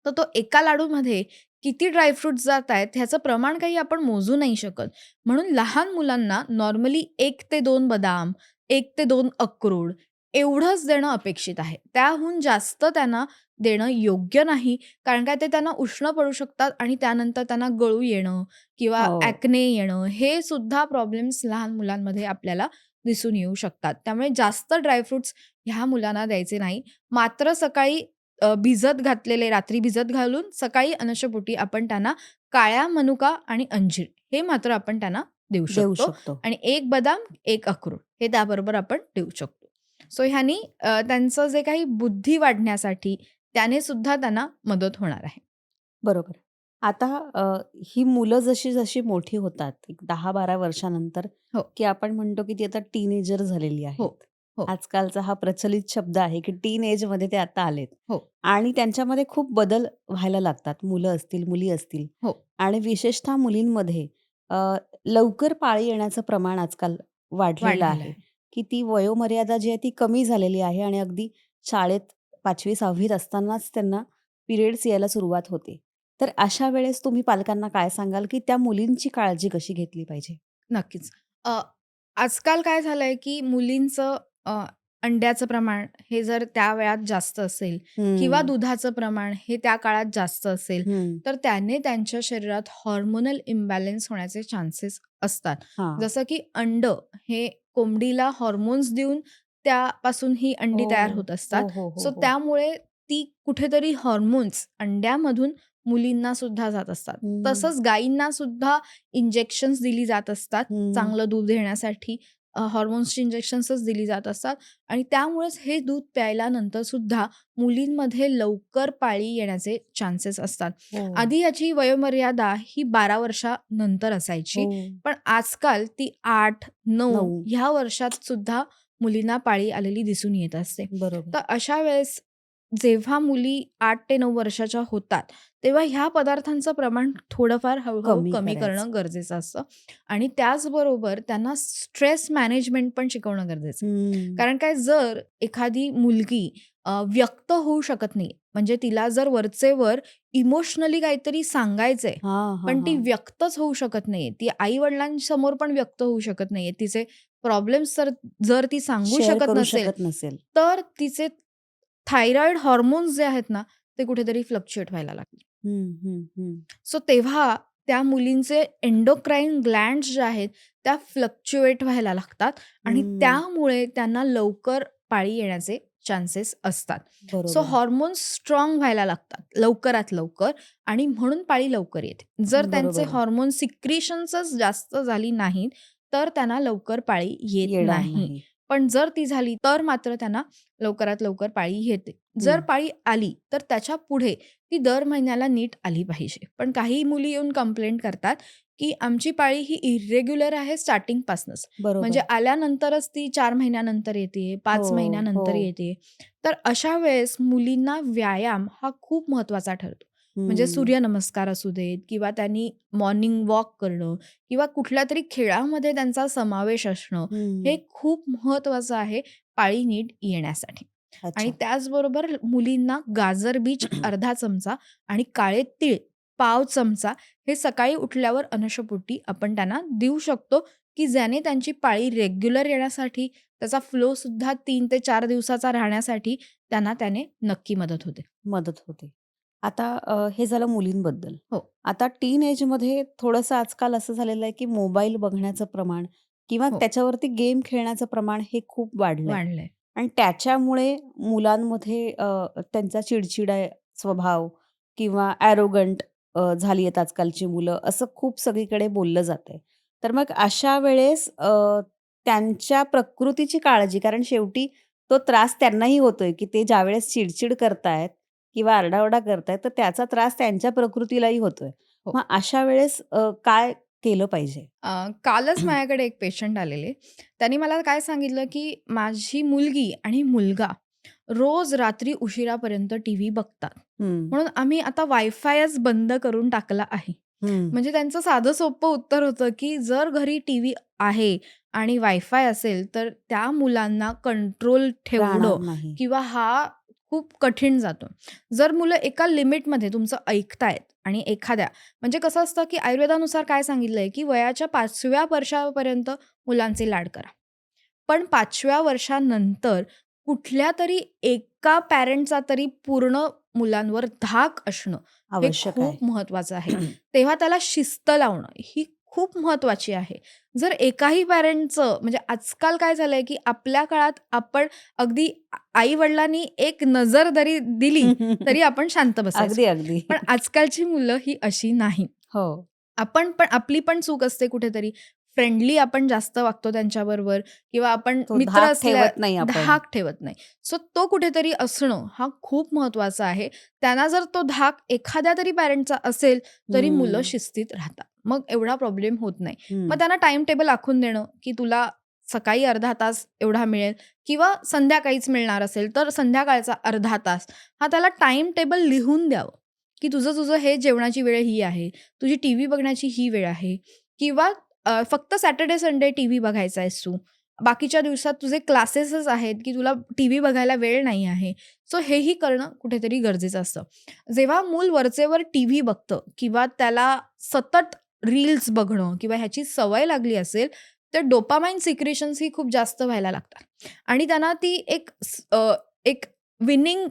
तर तो एका लाडूमध्ये किती ड्रायफ्रुट्स जात आहेत ह्याचं प्रमाण काही आपण मोजू नाही शकत. म्हणून लहान मुलांना नॉर्मली 1 ते 2 बदाम, 1 ते 2 अक्रोड एवढंच देणं अपेक्षित आहे. त्याहून जास्त त्यांना देणं योग्य नाही. कारण काय ते त्यांना उष्ण पडू शकतात आणि त्यानंतर त्यांना गळू येणं किंवा हो. ॲक्ने येणं हे सुद्धा प्रॉब्लेम्स लहान मुलांमध्ये आपल्याला दिसून येऊ शकतात. त्यामुळे जास्त ड्रायफ्रुट्स ह्या मुलांना द्यायचे नाही. मात्र सकाळी भिजत घातलेले रात्री भिजत घालून सकाळी अनशपोटी आपण त्यांना काळ्या मनुका आणि अंजीर हे मात्र आपण त्यांना देऊ देऊ शकतो शकतो. आणि 1 बदाम, 1 अक्रोड हे त्याबरोबर आपण देऊ शकतो. सो ह्यानी त्यांचं जे काही बुद्धी वाढण्यासाठी त्याने सुद्धा त्यांना मदत होणार आहे. बरोबर. आता ही मुलं जशी-जशी मोठी होतात, एक 10-12 वर्षानंतर, हो, की आपण म्हणतो की ती आता टीनेजर झालेली हो, आहेत. हो, आजकालचा हा प्रचलित शब्द आहे, की टीन एजमध्ये ते आता आलेत हो, आणि त्यांच्यामध्ये खूप बदल व्हायला लागतात. मुलं असतील, मुली असतील हो. आणि विशेषतः मुलींमध्ये अ, लवकर पाळी येण्याचं प्रमाण आजकाल वाढलेलं वाढलेलं आहे, आहे. की ती वयोमर्यादा जी आहे ती कमी झालेली आहे आणि अगदी शाळेत 5वी 6वीत असतानाच त्यांना पिरियड्स यायला सुरुवात होते. तर अशा वेळेस तुम्ही पालकांना काय सांगाल, की त्या मुलींची काळजी कशी घेतली पाहिजे? नक्कीच. अ, आजकाल काय झालंय, की मुलींचं अंड्याचं प्रमाण हे जर त्या वयात जास्त असेल किंवा हं, दुधाचं प्रमाण हे त्या काळात जास्त असेल, हं. तर त्याने त्यांच्या शरीरात हॉर्मोनल इम्बॅलन्स होण्याचे चान्सेस असतात. हां. जसं की अंडं हे कोंबडीला हॉर्मोन्स देऊन त्यापासून ही अंडी तयार ओह! होत असतात. हो, हो, हो, सो हो. त्यामुळे ती कुठेतरी हॉर्मोन्स अंड्यामधून मुलींना सुद्धा जात असतात. हं, तसंच गायींना सुद्धा इंजेक्शन्स दिली जात असतात. हं. चांगलं दूध देण्यासाठी हॉर्मोन्सची इंजेक्शन्सच दिली जात असतात आणि त्यामुळेच हे दूध प्यायल्यानंतर सुद्धा मुलींमध्ये लवकर पाळी येण्याचे चान्सेस असतात. हो, आधी याची वयोमर्यादा ही 12 वर्षानंतर असायची. हो. पण आजकाल ती 8-9 9. ह्या वर्षात सुद्धा मुलींना पाळी आलेली दिसून येत असते. बरोबर. तर अशा वेळेस जेव्हा मुली 8 ते 9 वर्षाच्या होतात, तेव्हा ह्या पदार्थांचं प्रमाण थोडंफार हळू कमी कमी करायचं. करणं गरजेचं असतं आणि त्याचबरोबर त्यांना स्ट्रेस मॅनेजमेंट पण शिकवणं गरजेचं आहे. हं. कारण काय जर एखादी मुलगी व्यक्त होऊ शकत नाही, म्हणजे तिला जर वरचेवर इमोशनली काहीतरी सांगायचंय, हां, हां, पण ती हां. व्यक्तच होऊ शकत नाहीये. ती आई-वडिलांसमोर पण व्यक्त होऊ शकत नाहीये. तिचे प्रॉब्लेम्स जर ती सांगू शेअर शकत करू नसेल, शकत नसेल. तर तिचे थायरॉइड हॉर्मोन्स जे आहेत ना, ते कुठेतरी फ्लक्च्युएट व्हायला लागतात. हं, हं, हं. सो तेव्हा त्या मुलींचे एंडोक्राईन ग्लँड्स ज्या आहेत, त्या फ्लक्च्युएट व्हायला लागतात आणि हं. त्यामुळे त्यांना लवकर पाळी येण्याचे चान्सेस असतात. सो बरोबर. हॉर्मोन्स स्ट्राँग व्हायला लागतात लवकरात लवकर आणि म्हणून पाळी लवकर येते. जर त्यांचे बरोबर आहे. हॉर्मोन सिक्रीशन्सच जास्त झाली नाहीत, तर त्यांना लवकर पाळी येत येणार नाही. नाही. पण जर ती झाली, तर मात्र त्यांना लवकरात लवकर पाळी येते. जर हं. पाळी आली, तर त्याच्या पुढे ती दर महिन्याला नीट आली पाहिजे. पण काही मुली येऊन कंप्लेंट करतात, की आमची पाळी ही इर्रेग्युलर आहे स्टार्टिंगपासनंच. म्हणजे बरोबर. आल्यानंतरच ती 4 महिन्यानंतर येते, हो, 5 हो. महिन्यानंतर येते. तर अशा वेळेस मुलींना व्यायाम हा खूप महत्त्वाचा ठरतो. म्हणजे हं, सूर्यनमस्कार असू देत किंवा त्यांनी मॉर्निंग वॉक करणं किंवा कुठल्यातरी खेळामध्ये त्यांचा समावेश असणं, हे हं. खूप महत्त्वाचं आहे पाळी नीट येण्यासाठी. आणि अच्छा. त्याचबरोबर मुलींना गाजर बीज अर्धा चमचा आणि काळे तीळ पाव चमचा हे सकाळी उठल्यावर अनुशापोटी आपण त्यांना देऊ शकतो, की ज्याने त्यांची पाळी रेग्युलर येण्यासाठी, त्याचा फ्लो सुद्धा 3 ते 4 दिवसाचा राहण्यासाठी त्यांना त्याने नक्की मदत होते. मदत होते. आता हे झालं मुलींबद्दल. हो, आता टीन एजमध्ये थोडंसं आजकाल असं झालेलं आहे, की मोबाईल बघण्याचं प्रमाण किंवा हो. त्याच्यावरती गेम खेळण्याचं प्रमाण हे खूप वाढलंय वाढलंय. आणि त्याच्यामुळे मुलांमध्ये त्यांचा चिडचिडा स्वभाव किंवा ॲरोगंट झाली आहेत आजकालची मुलं, असं खूप सगळीकडे बोललं जातंय. तर मग अशा वेळेस त्यांच्या प्रकृतीची काळजी कारण शेवटी तो त्रास त्यांनाही होतोय, की ते ज्यावेळेस चिड करतायत किंवा आरडाओरडा करतायत, तर त्याचा त्रास त्यांच्या प्रकृतीलाही होतोय. हो. मग अशा वेळेस काय केलं पाहिजे? कालच माझ्याकडे एक पेशंट आलेले. त्यांनी मला काय सांगितलं, की माझी मुलगी आणि मुलगा रोज रात्री उशिरापर्यंत टीव्ही बघतात. हं, म्हणून आम्ही आता वायफायच बंद करून टाकला आहे. हं. म्हणजे त्यांचं साधं सोपं उत्तर होतं, की जर घरी टीव्ही आहे आणि वायफाय असेल, तर त्या मुलांना कंट्रोल ठेवणं राहणार नाही. किंवा हा खूप कठीण जातो. जर मुलं एका लिमिटमध्ये तुमचं ऐकतायत आणि एखाद्या म्हणजे कसं असतं, की आयुर्वेदानुसार काय सांगितलंय, की वयाच्या 5व्या वर्षापर्यंत मुलांचे लाड करा. पण 5व्या वर्षानंतर कुठल्यातरी एका पॅरेंटचा तरी पूर्ण मुलांवर धाक असणं, हे आवश्यक आहे. खूप महत्त्वाचं आहे. तेव्हा त्याला शिस्त लावणं ही खूप महत्त्वाची आहे. जर एकाही पॅरेंटचं म्हणजे आजकाल काय झालंय, की आपल्या काळात आपण अगदी आई-वडिलांनी एक नजर जरी दिली, तरी आपण शांत बसायचो. अगदी, अगदी. पण आजकालची मुलं ही अशी नाही. हो. आपण पण आपली पण चूक असते कुठेतरी. फ्रेंडली आपण जास्त वागतो त्यांच्याबरोबर किंवा आपण तो मित्र धाक असल्या ठेवत नाही आपण. धाक ठेवत नाही. सो तो कुठेतरी असणं हा खूप महत्त्वाचा आहे. त्यांना जर तो धाक एखाद्या तरी पॅरेंटचा असेल, तरी मुलं हं, शिस्तीत राहतात. मग एवढा प्रॉब्लेम होत नाही. मग हं, त्यांना टाईम टेबल आखून देणं, की तुला सकाळी अर्धा तास एवढा मिळेल किंवा संध्याकाळीच मिळणार असेल, तर संध्याकाळचा अर्धा तास हा त्याला टाईम टेबल लिहून द्यावं, की तुझं हे जेवणाची वेळ ही आहे. तुझी टीव्ही बघण्याची ही वेळ आहे किंवा फक्त सॅटर्डे, संडे टीव्ही बघायचा आहेस तू बाकीच्या दिवसात तुझे क्लासेसच आहेत, की तुला टीव्ही बघायला वेळ नाही आहे. सो हेही करणं कुठेतरी गरजेचं असतं. जेव्हा मूल वरचेवर टीव्ही बघतं किंवा त्याला सतत रील्स बघणं किंवा ह्याची सवय लागली असेल, तर डोपामाइन सिक्रेशन्स ही खूप जास्त व्हायला लागतात आणि त्यांना ती एक विनिंग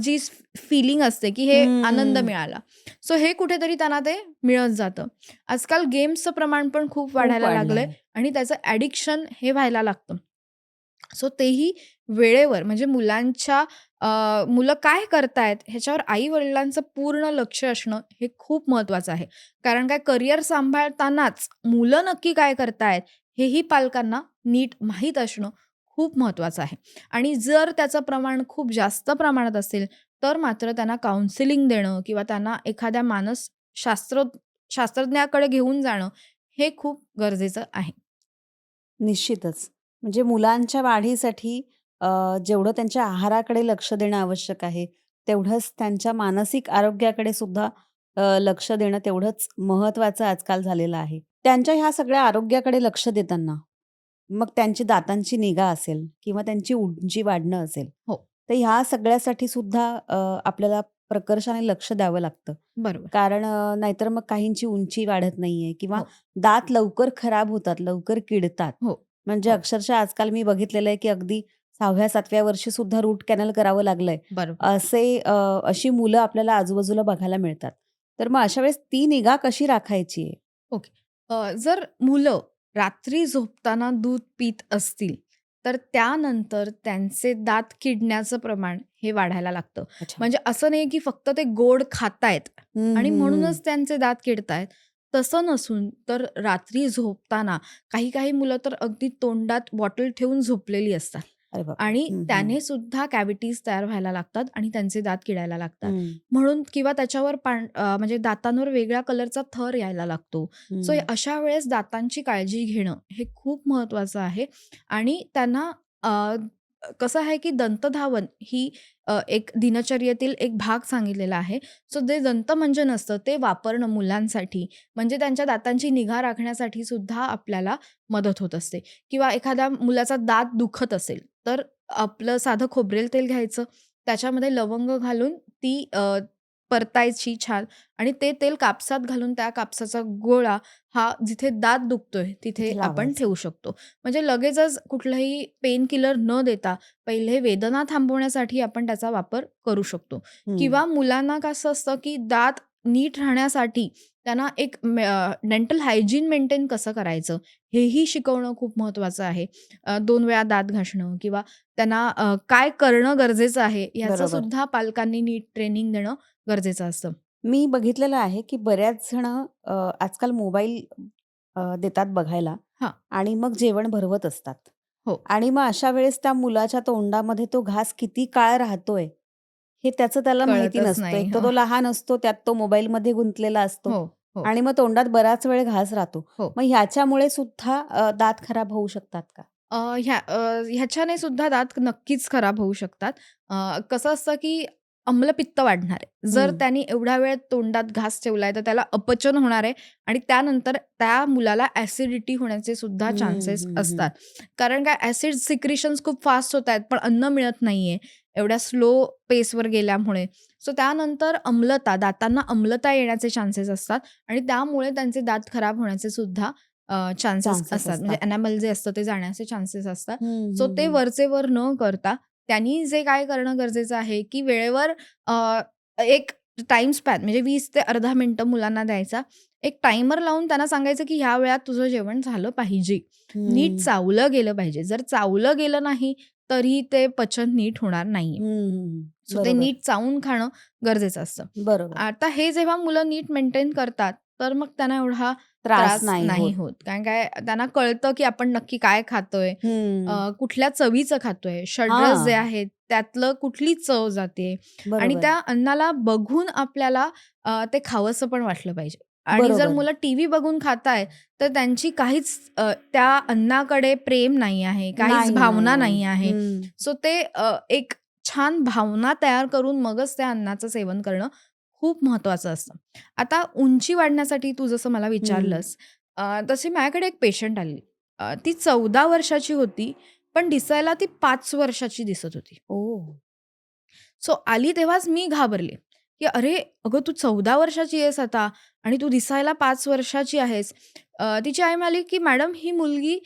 जी फीलिंग असते, की हे आनंद हम्म. मिळाला. सो हे कुठेतरी त्यांना ते मिळत जातं. आजकाल गेम्सचं प्रमाण पण खूप खूप वाढायला लागलंय वाढलंय. आणि त्याचं ॲडिक्शन हे व्हायला लागतं. सो तेही वेळेवर म्हणजे मुलं काय करतायत ह्याच्यावर आई-वडिलांचं पूर्ण लक्ष असणं हे खूप महत्त्वाचं आहे. कारण काय करिअर सांभाळतानाच मुलं नक्की काय करतायत हेही पालकांना नीट माहीत असणं खूप महत्त्वाचं आहे. आणि जर त्याचं प्रमाण खूप जास्त प्रमाणात असेल, तर मात्र त्यांना काउन्सिलिंग देणं किंवा त्यांना एखाद्या शास्त्र शास्त्रज्ञाकडे घेऊन जाणं हे खूप गरजेचं आहे. निश्चितच. म्हणजे मुलांच्या वाढीसाठी जेवढं त्यांच्या आहाराकडे लक्ष देणं आवश्यक आहे, तेवढंच त्यांच्या मानसिक आरोग्याकडे सुद्धा लक्ष देणं तेवढंच महत्त्वाचं आजकाल झालेलं आहे. त्यांच्या ह्या सगळ्या आरोग्याकडे लक्ष देताना, मग त्यांची दातांची निगा असेल किंवा त्यांची उंची वाढणं असेल, हो, तर ह्या सगळ्यासाठी सुद्धा आपल्याला प्रकर्षाने लक्ष द्यावं लागतं. बरोबर. कारण नाहीतर मग काहींची उंची वाढत नाहीये किंवा हो, दात लवकर खराब होतात, लवकर किडतात. हो, म्हणजे हो. अक्षरशः आजकाल मी बघितलेलं आहे, की अगदी 6व्या-7व्या वर्षी सुद्धा रूट कॅनल करावं लागलंय. बरोबर. अशी मुलं आपल्याला आजूबाजूला बघायला मिळतात. तर मग अशा वेळेस ती निगा कशी राखायची आहे? ओके. जर मुलं रात्री झोपताना दूध पीत असतील, तर त्यानंतर त्यांचे दात किडण्याचं प्रमाण हे वाढायला लागतं. अच्छा. म्हणजे असं नाही की फक्त ते गोड खातायत हं, आणि हं, हं. म्हणूनच त्यांचे दात किडतायत. तसं नसून तर रात्री झोपताना काही-काही मुलं तर अगदी तोंडात बॉटल ठेवून झोपलेली असतात अरे बापरे! आणि हं, हं. त्याने सुद्धा कॅव्हिटीज तयार व्हायला लागतात आणि त्यांचे दात किडायला लागतात. हं, म्हणून किंवा त्याच्यावर म्हणजे दातांवर वेगळ्या कलरचा थर यायला लागतो. सो हं. अशा वेळेस दातांची काळजी घेणं हे खूप महत्त्वाचं आहे आणि त्यांना अ, कसं आहे की दंतधावन ही एक दिनचर्येतील एक भाग सांगितलेला आहे. सो ते दंतमंजन असतं ते वापरणं मुलांसाठी म्हणजे त्यांच्या दातांची निगा राखण्यासाठी सुद्धा आपल्याला मदत होत असते किंवा एखाद्या मुलाचा दात दुखत असेल, तर आपलं साधं खोबरेल तेल घ्यायचं, त्याच्यामध्ये लवंग घालून ती परतायची छान आणि ते तेल कापसात घालून त्या कापसाचा गोळा हा जिथे दात दुखतोय तिथे तिथे आपण लावायचं. ठेवू शकतो. म्हणजे लगेचच कुठलंही पेन किलर न देता पहिले वेदना थांबवण्यासाठी आपण त्याचा वापर करू शकतो. हं. किंवा मुलांना कसं असतं, की दात नीट राहण्यासाठी त्यांना एक डेंटल हायजीन मेंटेन कसं करायचं हेही शिकवणं खूप महत्त्वाचं आहे. 2 वेळा दात घासणं किंवा त्यांना काय करणं गरजेचं आहे याचं बरोबर. सुद्धा पालकांनी नीट ट्रेनिंग देणं गरजेचं असतं. मी बघितलेलं आहे, की बऱ्याच जणं आजकाल मोबाईल देतात बघायला हां. आणि मग जेवण भरवत असतात. हो. आणि मग अशा वेळेस त्या मुलाच्या तोंडामध्ये तो घास किती काळ राहतोय, हे त्याचं त्याला माहिती कळतच नसतं. नाही. एक तर हो. तो लहान असतो, त्यात तो मोबाईलमध्ये गुंतलेला असतो हो, हो, आणि मग तोंडात बराच वेळ घास राहतो. हो. मग ह्याच्यामुळे सुद्धा दात खराब होऊ शकतात का? ह्याच्याने सुद्धा दात नक्कीच खराब होऊ शकतात. कसं असतं की आम्लपित्त वाढणार आहे. जर हं. त्याने एवढा वेळ तोंडात घास ठेवलाय, तर त्याला अपचन होणार आहे आणि त्यानंतर त्या मुलाला ॲसिडिटी होण्याचे सुद्धा हं, चान्सेस हं, हं. असतात. कारण काय ॲसिड सिक्रेशन्स खूप फास्ट होत आहेत, पण अन्न मिळत नाहीये एवढ्या स्लो पेसवर गेल्यामुळे. सो त्यानंतर दातांना अम्लता येण्याचे चान्सेस असतात आणि त्यामुळे त्यांचे दात खराब होण्याचे सुद्धा चान्सेस चान्सेस असतात. म्हणजे असतात. एनामल जे असतं ते जाण्याचे चान्सेस असतात. हं, सो हं, ते हं. वरचे वर न करता त्यांनी जे काय करणं गरजेचं आहे, की वेळेवर एक टाईम स्पॅन म्हणजे 20 ते अर्धा मिनिटं मुलांना द्यायचा. एक टाइमर लावून त्यांना सांगायचं, की ह्या वेळात तुझं जेवण झालं पाहिजे. नीट हं. चावलं गेलं पाहिजे. जर चावलं गेलं नाही, तरी ते पचन नीट होणार नाहीये. हं, हं. सो ते बरोबर, नीट चावून खाणं गरजेचं असतं. बरोबर. आता हे जेव्हा मुलं नीट मेंटेन करतात, तर मग त्यांना एवढा त्रास त्रास नाही नाही होत. होत. कारण काय त्यांना कळतं, की आपण नक्की काय खातोय, हं. कुठल्या चवीचं खातोय, षड्रस जे हां. आहेत त्यातलं कुठली चव जाते आणि बरोबर, त्या अन्नाला बघून आपल्याला ते खावंसं पण वाटलं पाहिजे. आणि जर बरोबर. मुलं टीव्ही बघून खाताय, तर त्यांची काहीच त्या अन्नाकडे प्रेम नाही आहे, काहीच नाही, नाही, भावना नाही. नाही आहे. हं. सो ते एक छान भावना तयार करून मगच त्या अन्नाचं सेवन करणं खूप महत्त्वाचं असतं. आता उंची वाढण्यासाठी तू जसं मला हं. विचारलंस, तशी माझ्याकडे एक पेशंट आली. ती 14 वर्षाची होती, पण दिसायला ती 5 वर्षाची दिसत होती. ओह! सो आली तेव्हाच मी घाबरले, की "अरे, अगं तू 14 वर्षाची आहेस आता आणि तू दिसायला 5 वर्षाची आहेस." तिची आई म्हणाली, की "मॅडम ही मुलगी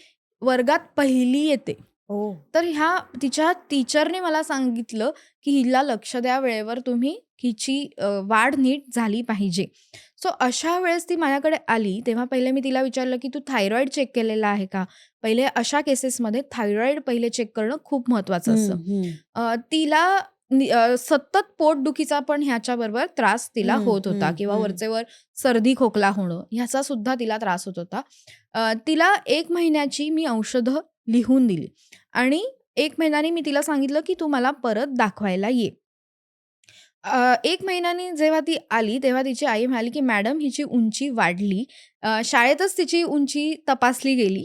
वर्गात पहिली येते." ओह! तर ह्या तिच्या टीचरने मला सांगितलं, की "हिला लक्ष द्या वेळेवर तुम्ही, हिची वाढ नीट झाली पाहिजे." सो अशा वेळेस ती माझ्याकडे आली, तेव्हा पहिले मी तिला विचारलं, की "तू थायरॉईड चेक केलेला आहे का?" पहिले अशा केसेसमध्ये थायरॉईड पहिले चेक करणं खूप महत्त्वाचं हं, असतं. हं. तिला सतत पोटदुखीचा पण ह्याच्याबरोबर त्रास तिला हं, होत होता हं, किंवा हं. वरचेवर सर्दी खोकला होणं ह्याचा सुद्धा तिला त्रास होत होता. तिला 1 महिन्याची मी औषधं लिहून दिली आणि 1 महिन्यानी मी तिला सांगितलं, की "तू मला परत दाखवायला ये." 1 महिन्यानी जेव्हा ती आली, तेव्हा तिची आई म्हणाली, की "मॅडम हिची उंची वाढली." शाळेतच तिची उंची तपासली गेली.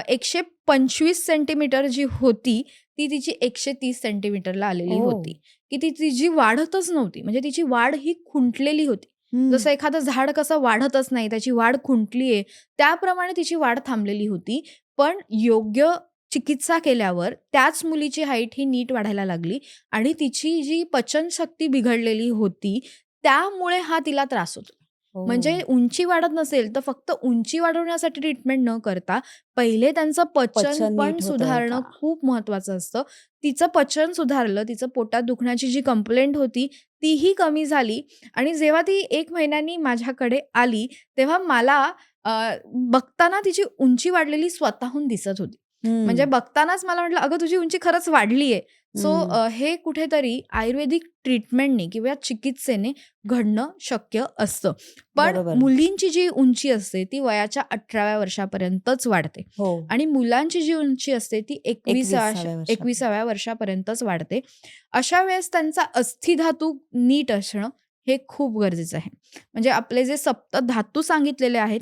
125 सेंटीमीटर जी होती, ती तिची 130 सेंटीमीटरला आलेली ओह! होती, की ती तिची वाढतच नव्हती. म्हणजे तिची वाढ ही खुंटलेली होती. हं. जसं एखादं झाड कसं वाढतच नाही, त्याची वाढ खुंटली आहे, त्याप्रमाणे तिची वाढ थांबलेली होती. पण योग्य चिकित्सा केल्यावर त्याच मुलीची हाईट ही नीट वाढायला लागली आणि तिची जी पचनशक्ती बिघडलेली होती, त्यामुळे हा तिला त्रास होतो. ओह! म्हणजे उंची वाढत नसेल, तर फक्त उंची वाढवण्यासाठी ट्रीटमेंट न करता, पहिले त्यांचं पचन पचन पण नीट होतंय सुधारणं का? खूप महत्त्वाचं असतं. तिचं पचन सुधारलं, तिचं पोटात दुखण्याची जी कंप्लेंट होती, तीही कमी झाली आणि जेव्हा ती 1 महिन्यांनी माझ्याकडे आली, तेव्हा मला अ, बघताना तिची उंची वाढलेली स्वतःहून दिसत होती. म्हणजे हं, बघतानाच मला वाटलं, "अगं, तुझी उंची खरंच वाढली आहे." सो हं. हे कुठेतरी आयुर्वेदिक ट्रीटमेंटने किंवा चिकित्सेने घडणं शक्य असतं. पण बरोबर. मुलींची जी उंची असते, ती वयाच्या 18व्या वर्षापर्यंतच वाढते हो. आणि मुलांची जी उंची असते, ती 21व्या वर्षात. 21व्या वर्षापर्यंतच वाढते. अशा वेळेस त्यांचा अस्थिधातू नीट असणं हे खूप गरजेचं आहे. म्हणजे आपले जे सप्तधातू सांगितलेले आहेत,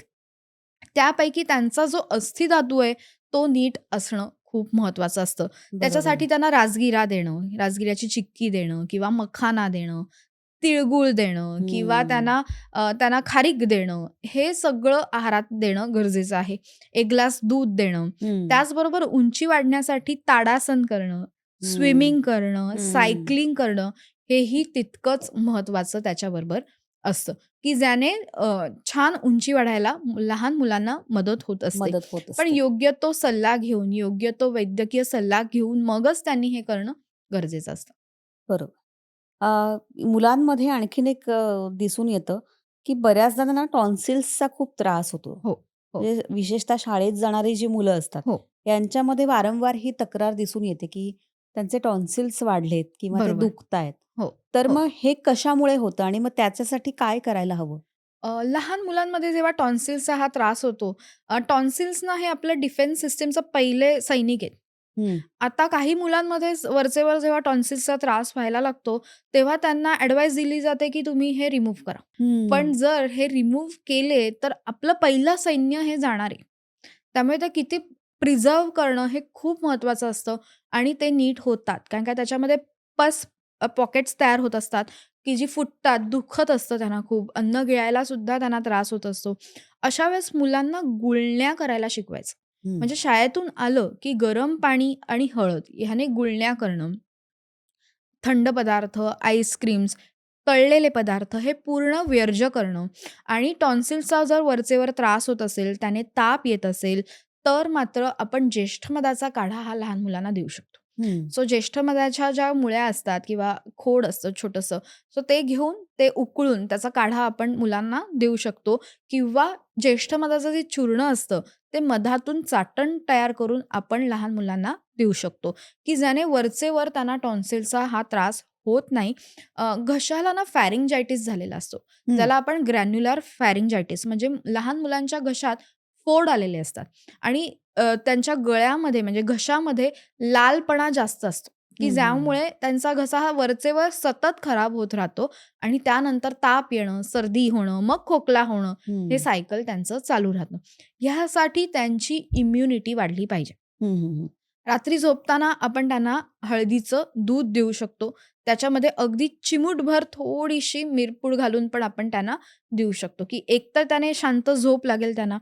त्यापैकी त्यांचा जो अस्थिधातू आहे, तो नीट असणं खूप महत्त्वाचं असतं. बरोबर. त्याच्यासाठी त्यांना राजगिरा देणं, राजगिऱ्याची चिक्की देणं किंवा मखाना देणं, तिळगूळ देणं किंवा हं, त्यांना खारीक देणं, हे सगळं आहारात देणं गरजेचं आहे. 1 ग्लास दूध देणं. हं, त्याचबरोबर उंची वाढण्यासाठी ताडासन करणं, हं, स्विमिंग करणं, हं. सायकलिंग करणं, हेही तितकंच महत्त्वाचं त्याच्याबरोबर असतं, की ज्याने छान उंची वाढायला लहान मुलांना मदत होत असते. मदत होत पण असते. योग्य तो सल्ला घेऊन, योग्य तो वैद्यकीय सल्ला घेऊन मगच त्यांनी हे करणं गरजेचं असतं. बरोबर. मुलांमध्ये आणखीन एक दिसून येतं, की बऱ्याच जणांना टॉन्सिल्सचा खूप त्रास होतो. हो, हो, म्हणजे विशेषतः शाळेत जाणारी जी मुलं असतात, हो. यांच्यामध्ये वारंवार ही तक्रार दिसून येते, की त्यांचे टॉन्सिल्स वाढलेत किंवा ते बरोबर. दुखतायत. हो, तर हो. मग हे कशामुळे होतं आणि मग त्याच्यासाठी काय करायला हवं? लहान मुलांमध्ये जेव्हा टॉन्सिल्सचा हा त्रास होतो, टॉन्सिल्स ना हे आपलं डिफेन्स सिस्टमचं पहिले सैनिक आहेत. हं, आता काही मुलांमध्ये वरचेवर जेव्हा टॉन्सिल्सचा त्रास व्हायला लागतो, तेव्हा त्यांना ॲडवाईस दिली जाते, की तुम्ही हे रिमूव्ह करा. पण हं, जर हे रिमूव्ह केले, तर आपलं पहिलं सैन्य हे जाणार आहे. त्यामुळे ते किती प्रिझर्व्ह करणं हे खूप महत्त्वाचं असतं आणि ते नीट होतात. कारण का त्याच्यामध्ये पस पॉकेट्स तयार होत असतात, की जी फुटतात, दुखत असतं त्यांना खूप. अन्न गिळायला सुद्धा त्यांना त्रास होत असतो. अशा वेळेस मुलांना गुळण्या करायला शिकवायचं. हं, म्हणजे शाळेतून आलं, की गरम पाणी आणि हळद ह्याने गुळण्या करणं, थंड पदार्थ, आईस्क्रीम्स, तळलेले पदार्थ हे पूर्ण वर्ज्य करणं आणि टॉन्सिल्सचा जर वरचेवर त्रास होत असेल, त्याने ताप येत असेल, तर मात्र आपण ज्येष्ठ मधाचा काढा हा लहान मुलांना देऊ शकतो. हं, सो ज्येष्ठ मधाच्या ज्या मुळ्या असतात किंवा खोड असतं छोटंसं, सो ते घेऊन ते उकळून त्याचा काढा आपण मुलांना देऊ शकतो किंवा ज्येष्ठ मधाचं जे चूर्ण असतं, ते मधातून चाटण तयार करून आपण लहान मुलांना देऊ शकतो, की ज्याने वरचेवर त्यांना टॉन्सिलचा हा त्रास होत नाही. घशाला ना फॅरिंजायटिस झालेला असतो. हं. ज्याला आपण ग्रॅन्युलर फॅरिंजायटिस म्हणजे लहान मुलांच्या घशात फोड आलेले असतात आणि त्यांच्या गळ्यामध्ये म्हणजे घशामध्ये लालपणा जास्त असतो, की हं, हं, ज्यामुळे त्यांचा घसा हा वरचेवर सतत खराब होत राहतो आणि त्यानंतर ताप येणं, सर्दी होणं, मग खोकला होणं, हे हं. सायकल त्यांचं चालू राहतं. ह्यासाठी त्यांची इम्युनिटी वाढली पाहिजे. हं, हं, हं. रात्री झोपताना आपण त्यांना हळदीचं दूध देऊ शकतो. त्याच्यामध्ये अगदी चिमूटभर थोडीशी मिरपूड घालून पण आपण त्यांना देऊ शकतो, की एकतर त्याने शांत झोप लागेल त्यांना.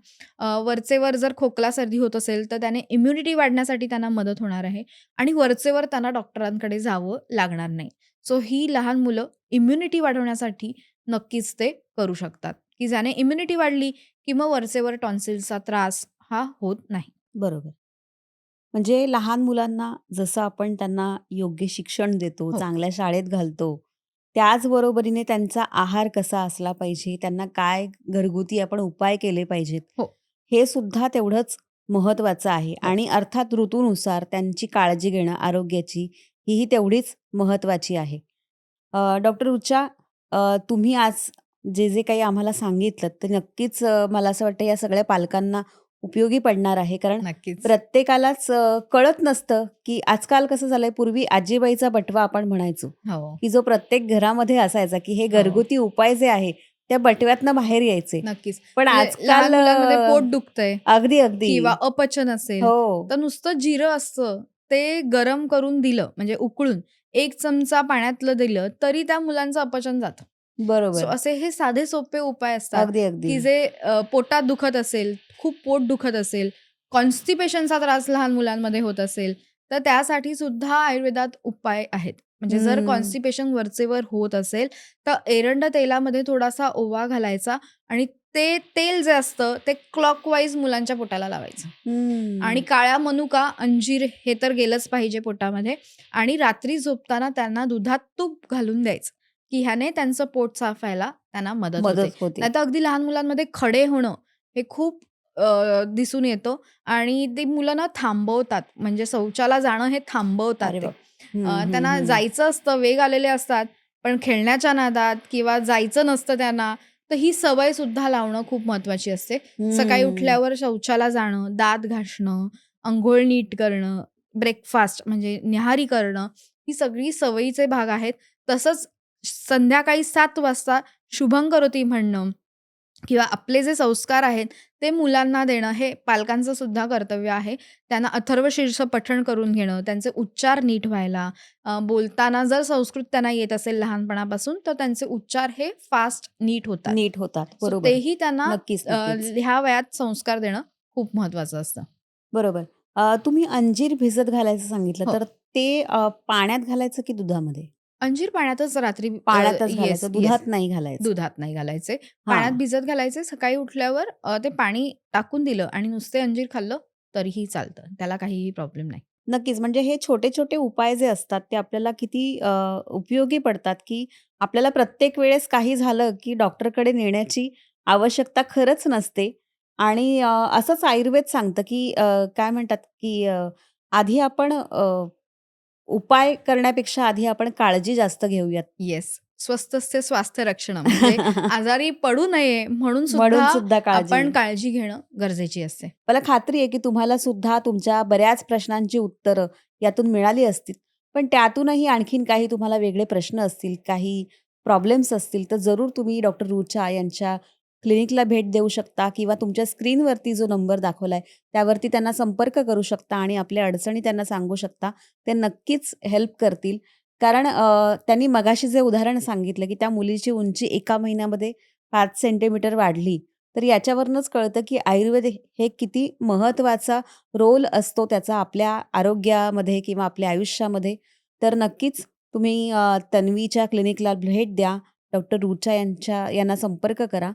वरचेवर जर खोकला, सर्दी होत असेल, तर त्याने इम्युनिटी वाढण्यासाठी त्यांना मदत होणार आहे आणि वरचेवर त्यांना डॉक्टरांकडे जावं लागणार नाही. सो ही लहान मुलं इम्युनिटी वाढवण्यासाठी नक्कीच ते करू शकतात, की ज्याने इम्युनिटी वाढली, की मग वरचेवर टॉन्सिल्सचा त्रास हा होत नाही. बरोबर. म्हणजे लहान मुलांना जसं आपण त्यांना योग्य शिक्षण देतो, हो, चांगल्या शाळेत घालतो, त्याचबरोबरीने त्यांचा आहार कसा असला पाहिजे, त्यांना काय घरगुती आपण उपाय केले पाहिजेत, हो, हे सुद्धा तेवढंच महत्त्वाचं आहे हो. आणि अर्थात ऋतूनुसार त्यांची काळजी घेणं आरोग्याची, हीही तेवढीच महत्त्वाची आहे. डॉक्टर उच्चा, तुम्ही आज जे काही आम्हाला सांगितलत, ते नक्कीच मला असं वाटतं या सगळ्या पालकांना उपयोगी पडणार आहे. कारण नक्कीच. प्रत्येकालाच कळत नसतं, की आजकाल कसं झालंय, पूर्वी आजीबाईचा बटवा आपण म्हणायचो, हो, की जो प्रत्येक घरामध्ये असायचा, की हे हो. घरगुती उपाय जे आहे, त्या बटव्यातनं बाहेर यायचे. नक्कीच. पण म्हणजे आजकाल लहान मुलांमध्ये पोट दुखतंय अगदी, अगदी. किंवा अपचन असेल, हो. तर नुसतं जिरं असतं, ते गरम करून दिलं म्हणजे उकळून 1 चमचा पाण्यातलं दिलं, तरी त्या मुलांचं अपचन जातं. सो बरोबर. असे हे साधे सोपे उपाय असतात, अगदी, अगदी. की जे पोटात दुखत असेल, खूप पोट दुखत असेल, कॉन्स्टिपेशनचा त्रास लहान मुलांमध्ये होत असेल, तर त्यासाठी सुद्धा आयुर्वेदात उपाय आहेत. म्हणजे जर हं, कॉन्स्टिपेशन वरचेवर होत असेल, तर एरंड तेलामध्ये थोडासा ओवा घालायचा आणि ते तेल जे असतं ते क्लॉकवाईज मुलांच्या पोटाला लावायचं आणि हं. काळा मनुका, अंजीर हे तर गेलंच पाहिजे पोटामध्ये आणि रात्री झोपताना त्यांना दुधात तूप घालून द्यायचं, की ह्याने त्यांचं पोट साफ व्हायला त्यांना मदत होते. मदत होते. नाहीतर अगदी लहान मुलांमध्ये खडे होणं हे खूप दिसून येतं आणि ते मुलं ना थांबवतात. म्हणजे शौचाला जाणं हे थांबवतात अरे ते. बाप! हं, हं, त्यांना हं. जायचं असतं, वेग आलेले असतात, पण खेळण्याच्या नादात किंवा जायचं नसतं त्यांना, तर ही सवय सुद्धा लावणं खूप महत्त्वाची असते. सकाळी हं. उठल्यावर शौचाला जाणं, दात घासणं, अंघोळ नीट करणं, ब्रेकफास्ट म्हणजे न्याहारी करणं, ही सगळी सवयीचे भाग आहेत. तसंच संध्याकाळी 7 वाजता शुभं करोती म्हणणं किंवा आपले जे संस्कार आहेत, ते मुलांना देणं हे पालकांचं सुद्धा कर्तव्य आहे. त्यांना अथर्वशीर्ष पठण करून घेणं, त्यांचे उच्चार नीट व्हायला, बोलताना जर संस्कृत त्यांना येत असेल लहानपणापासून, तर त्यांचे उच्चार हे फास्ट नीट होतात. नीट होतात. सो बरोबर. तेही त्यांना नक्कीच, नक्कीच. ह्या वयात संस्कार देणं खूप महत्त्वाचं असतं. बरोबर. तुम्ही अंजीर भिजत घालायचं सांगितलं, हो. तर ते पाण्यात घालायचं की दुधामध्ये? अंजीर पाण्यातच रात्री पाण्यातच येस, घालायचं, येस. दुधात नाही घालायचं. दुधात नाही घालायचे. पाण्यात हां. भिजत घालायचे. सकाळी उठल्यावर ते पाणी टाकून दिलं आणि नुसते अंजीर खाल्लं तरीही चालतं. त्याला काहीही प्रॉब्लेम नाही. नक्कीच. म्हणजे हे छोटे-छोटे उपाय जे असतात, ते आपल्याला किती उपयोगी पडतात, की आपल्याला प्रत्येक वेळेस काही झालं, की डॉक्टरकडे नेण्याची आवश्यकता खरंच नसते. आणि असंच आयुर्वेद सांगतं, की काय म्हणतात, की आधी आपण उपाय करण्यापेक्षा आधी आपण काळजी जास्त घेऊयात. येस. स्वस्तस्य स्वास्थ्य रक्षणं म्हणजे आजारी पडू नये म्हणून म्हणून सुद्धा सुद्धा काळजी. आपण काळजी घेणं गरजेची असते. मला खात्री आहे, की तुम्हाला सुद्धा तुमच्या बऱ्याच प्रश्नांची उत्तरं यातून मिळाली असतील. पण त्यातूनही आणखीन काही तुम्हाला वेगळे प्रश्न असतील, काही प्रॉब्लेम्स असतील, तर जरूर तुम्ही डॉक्टर रुचा यांच्या क्लिनिकला भेट देऊ शकता किंवा तुमच्या स्क्रीनवरती जो नंबर दाखवलाय, त्यावरती त्यांना संपर्क करू शकता आणि आपल्या अडचणी त्यांना सांगू शकता. ते नक्कीच हेल्प करतील. कारण त्यांनी मगाशी जे उदाहरण सांगितलं, की त्या मुलीची उंची एका महिन्यामध्ये 5 सेंटीमीटर वाढली. तर याच्यावरूनच कळतं, की आयुर्वेद हे किती महत्त्वाचा रोल असतो त्याचा आपल्या आरोग्यामध्ये किंवा आपल्या आयुष्यामध्ये. तर नक्कीच तुम्ही तन्वीच्या क्लिनिकला भेट द्या. डॉक्टर रुचा यांना संपर्क करा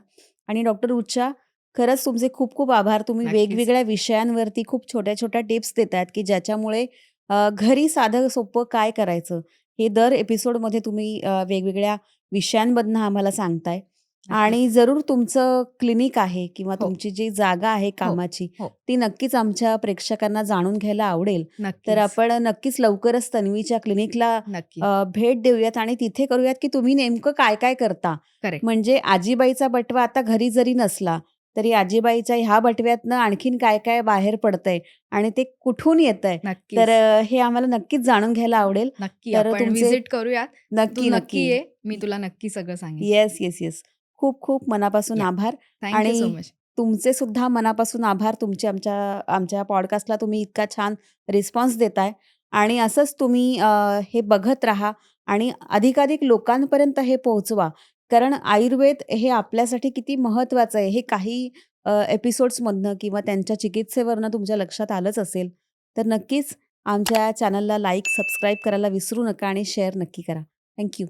आणि डॉक्टर रुचा, खरंच तुमचे खूप खूप आभार. तुम्ही नक्कीच. वेगवेगळ्या विषयांवरती खूप छोट्या-छोट्या टिप्स देतायत, की ज्याच्यामुळे घरी साधं सोपं काय करायचं, हे दर एपिसोडमध्ये तुम्ही वेगवेगळ्या विषयांमधनं आम्हाला सांगताय. नक्कीच. आणि जरूर तुमचं क्लिनिक आहे किंवा हो, तुमची जी जागा आहे हो, कामाची, हो. ती नक्कीच आमच्या प्रेक्षकांना जाणून घ्यायला आवडेल. तर नक्कीच. आपण नक्कीच लवकरच तन्वीच्या क्लिनिकला नक्की. भेट देऊयात आणि तिथे करूयात, की तुम्ही नेमकं काय-काय करता? करेक्ट. म्हणजे आजीबाईचा बटवा आता घरी जरी नसला, तरी आजीबाईच्या ह्या बटव्यातनं आणखीन काय-काय बाहेर पडतंय आणि ते कुठून येतंय? तर नक्कीच. हे आम्हाला नक्कीच जाणून घ्यायला आवडेल. नक्की तर आपण तुमचे व्हिजिट करूयात. तू नक्की, नक्की नक्की. ये. मी तुला नक्की सगळं सांगेन. Yes, yes, yes. खूप खूप मनापासून या. आभार थँक यू सो आणि मच. तुमचे सुद्धा मनापासून आभार. तुमचे आमच्या आमच्या पॉडकास्टला तुम्ही इतका छान रिस्पॉन्स देताय आणि असंच तुम्ही हे बघत राहा आणि अधिकाधिक लोकांपर्यंत हे पोहोचवा. कारण आयुर्वेद हे आपल्यासाठी किती महत्त्वाचं आहे हे काही एपिसोड्समधनं किंवा त्यांच्या चिकित्सेवरनं तुमच्या लक्षात आलंच असेल. तर नक्कीच आमच्या चॅनलला लाईक, सबस्क्राईब करायला विसरू नका आणि शेअर नक्की करा. Thank you.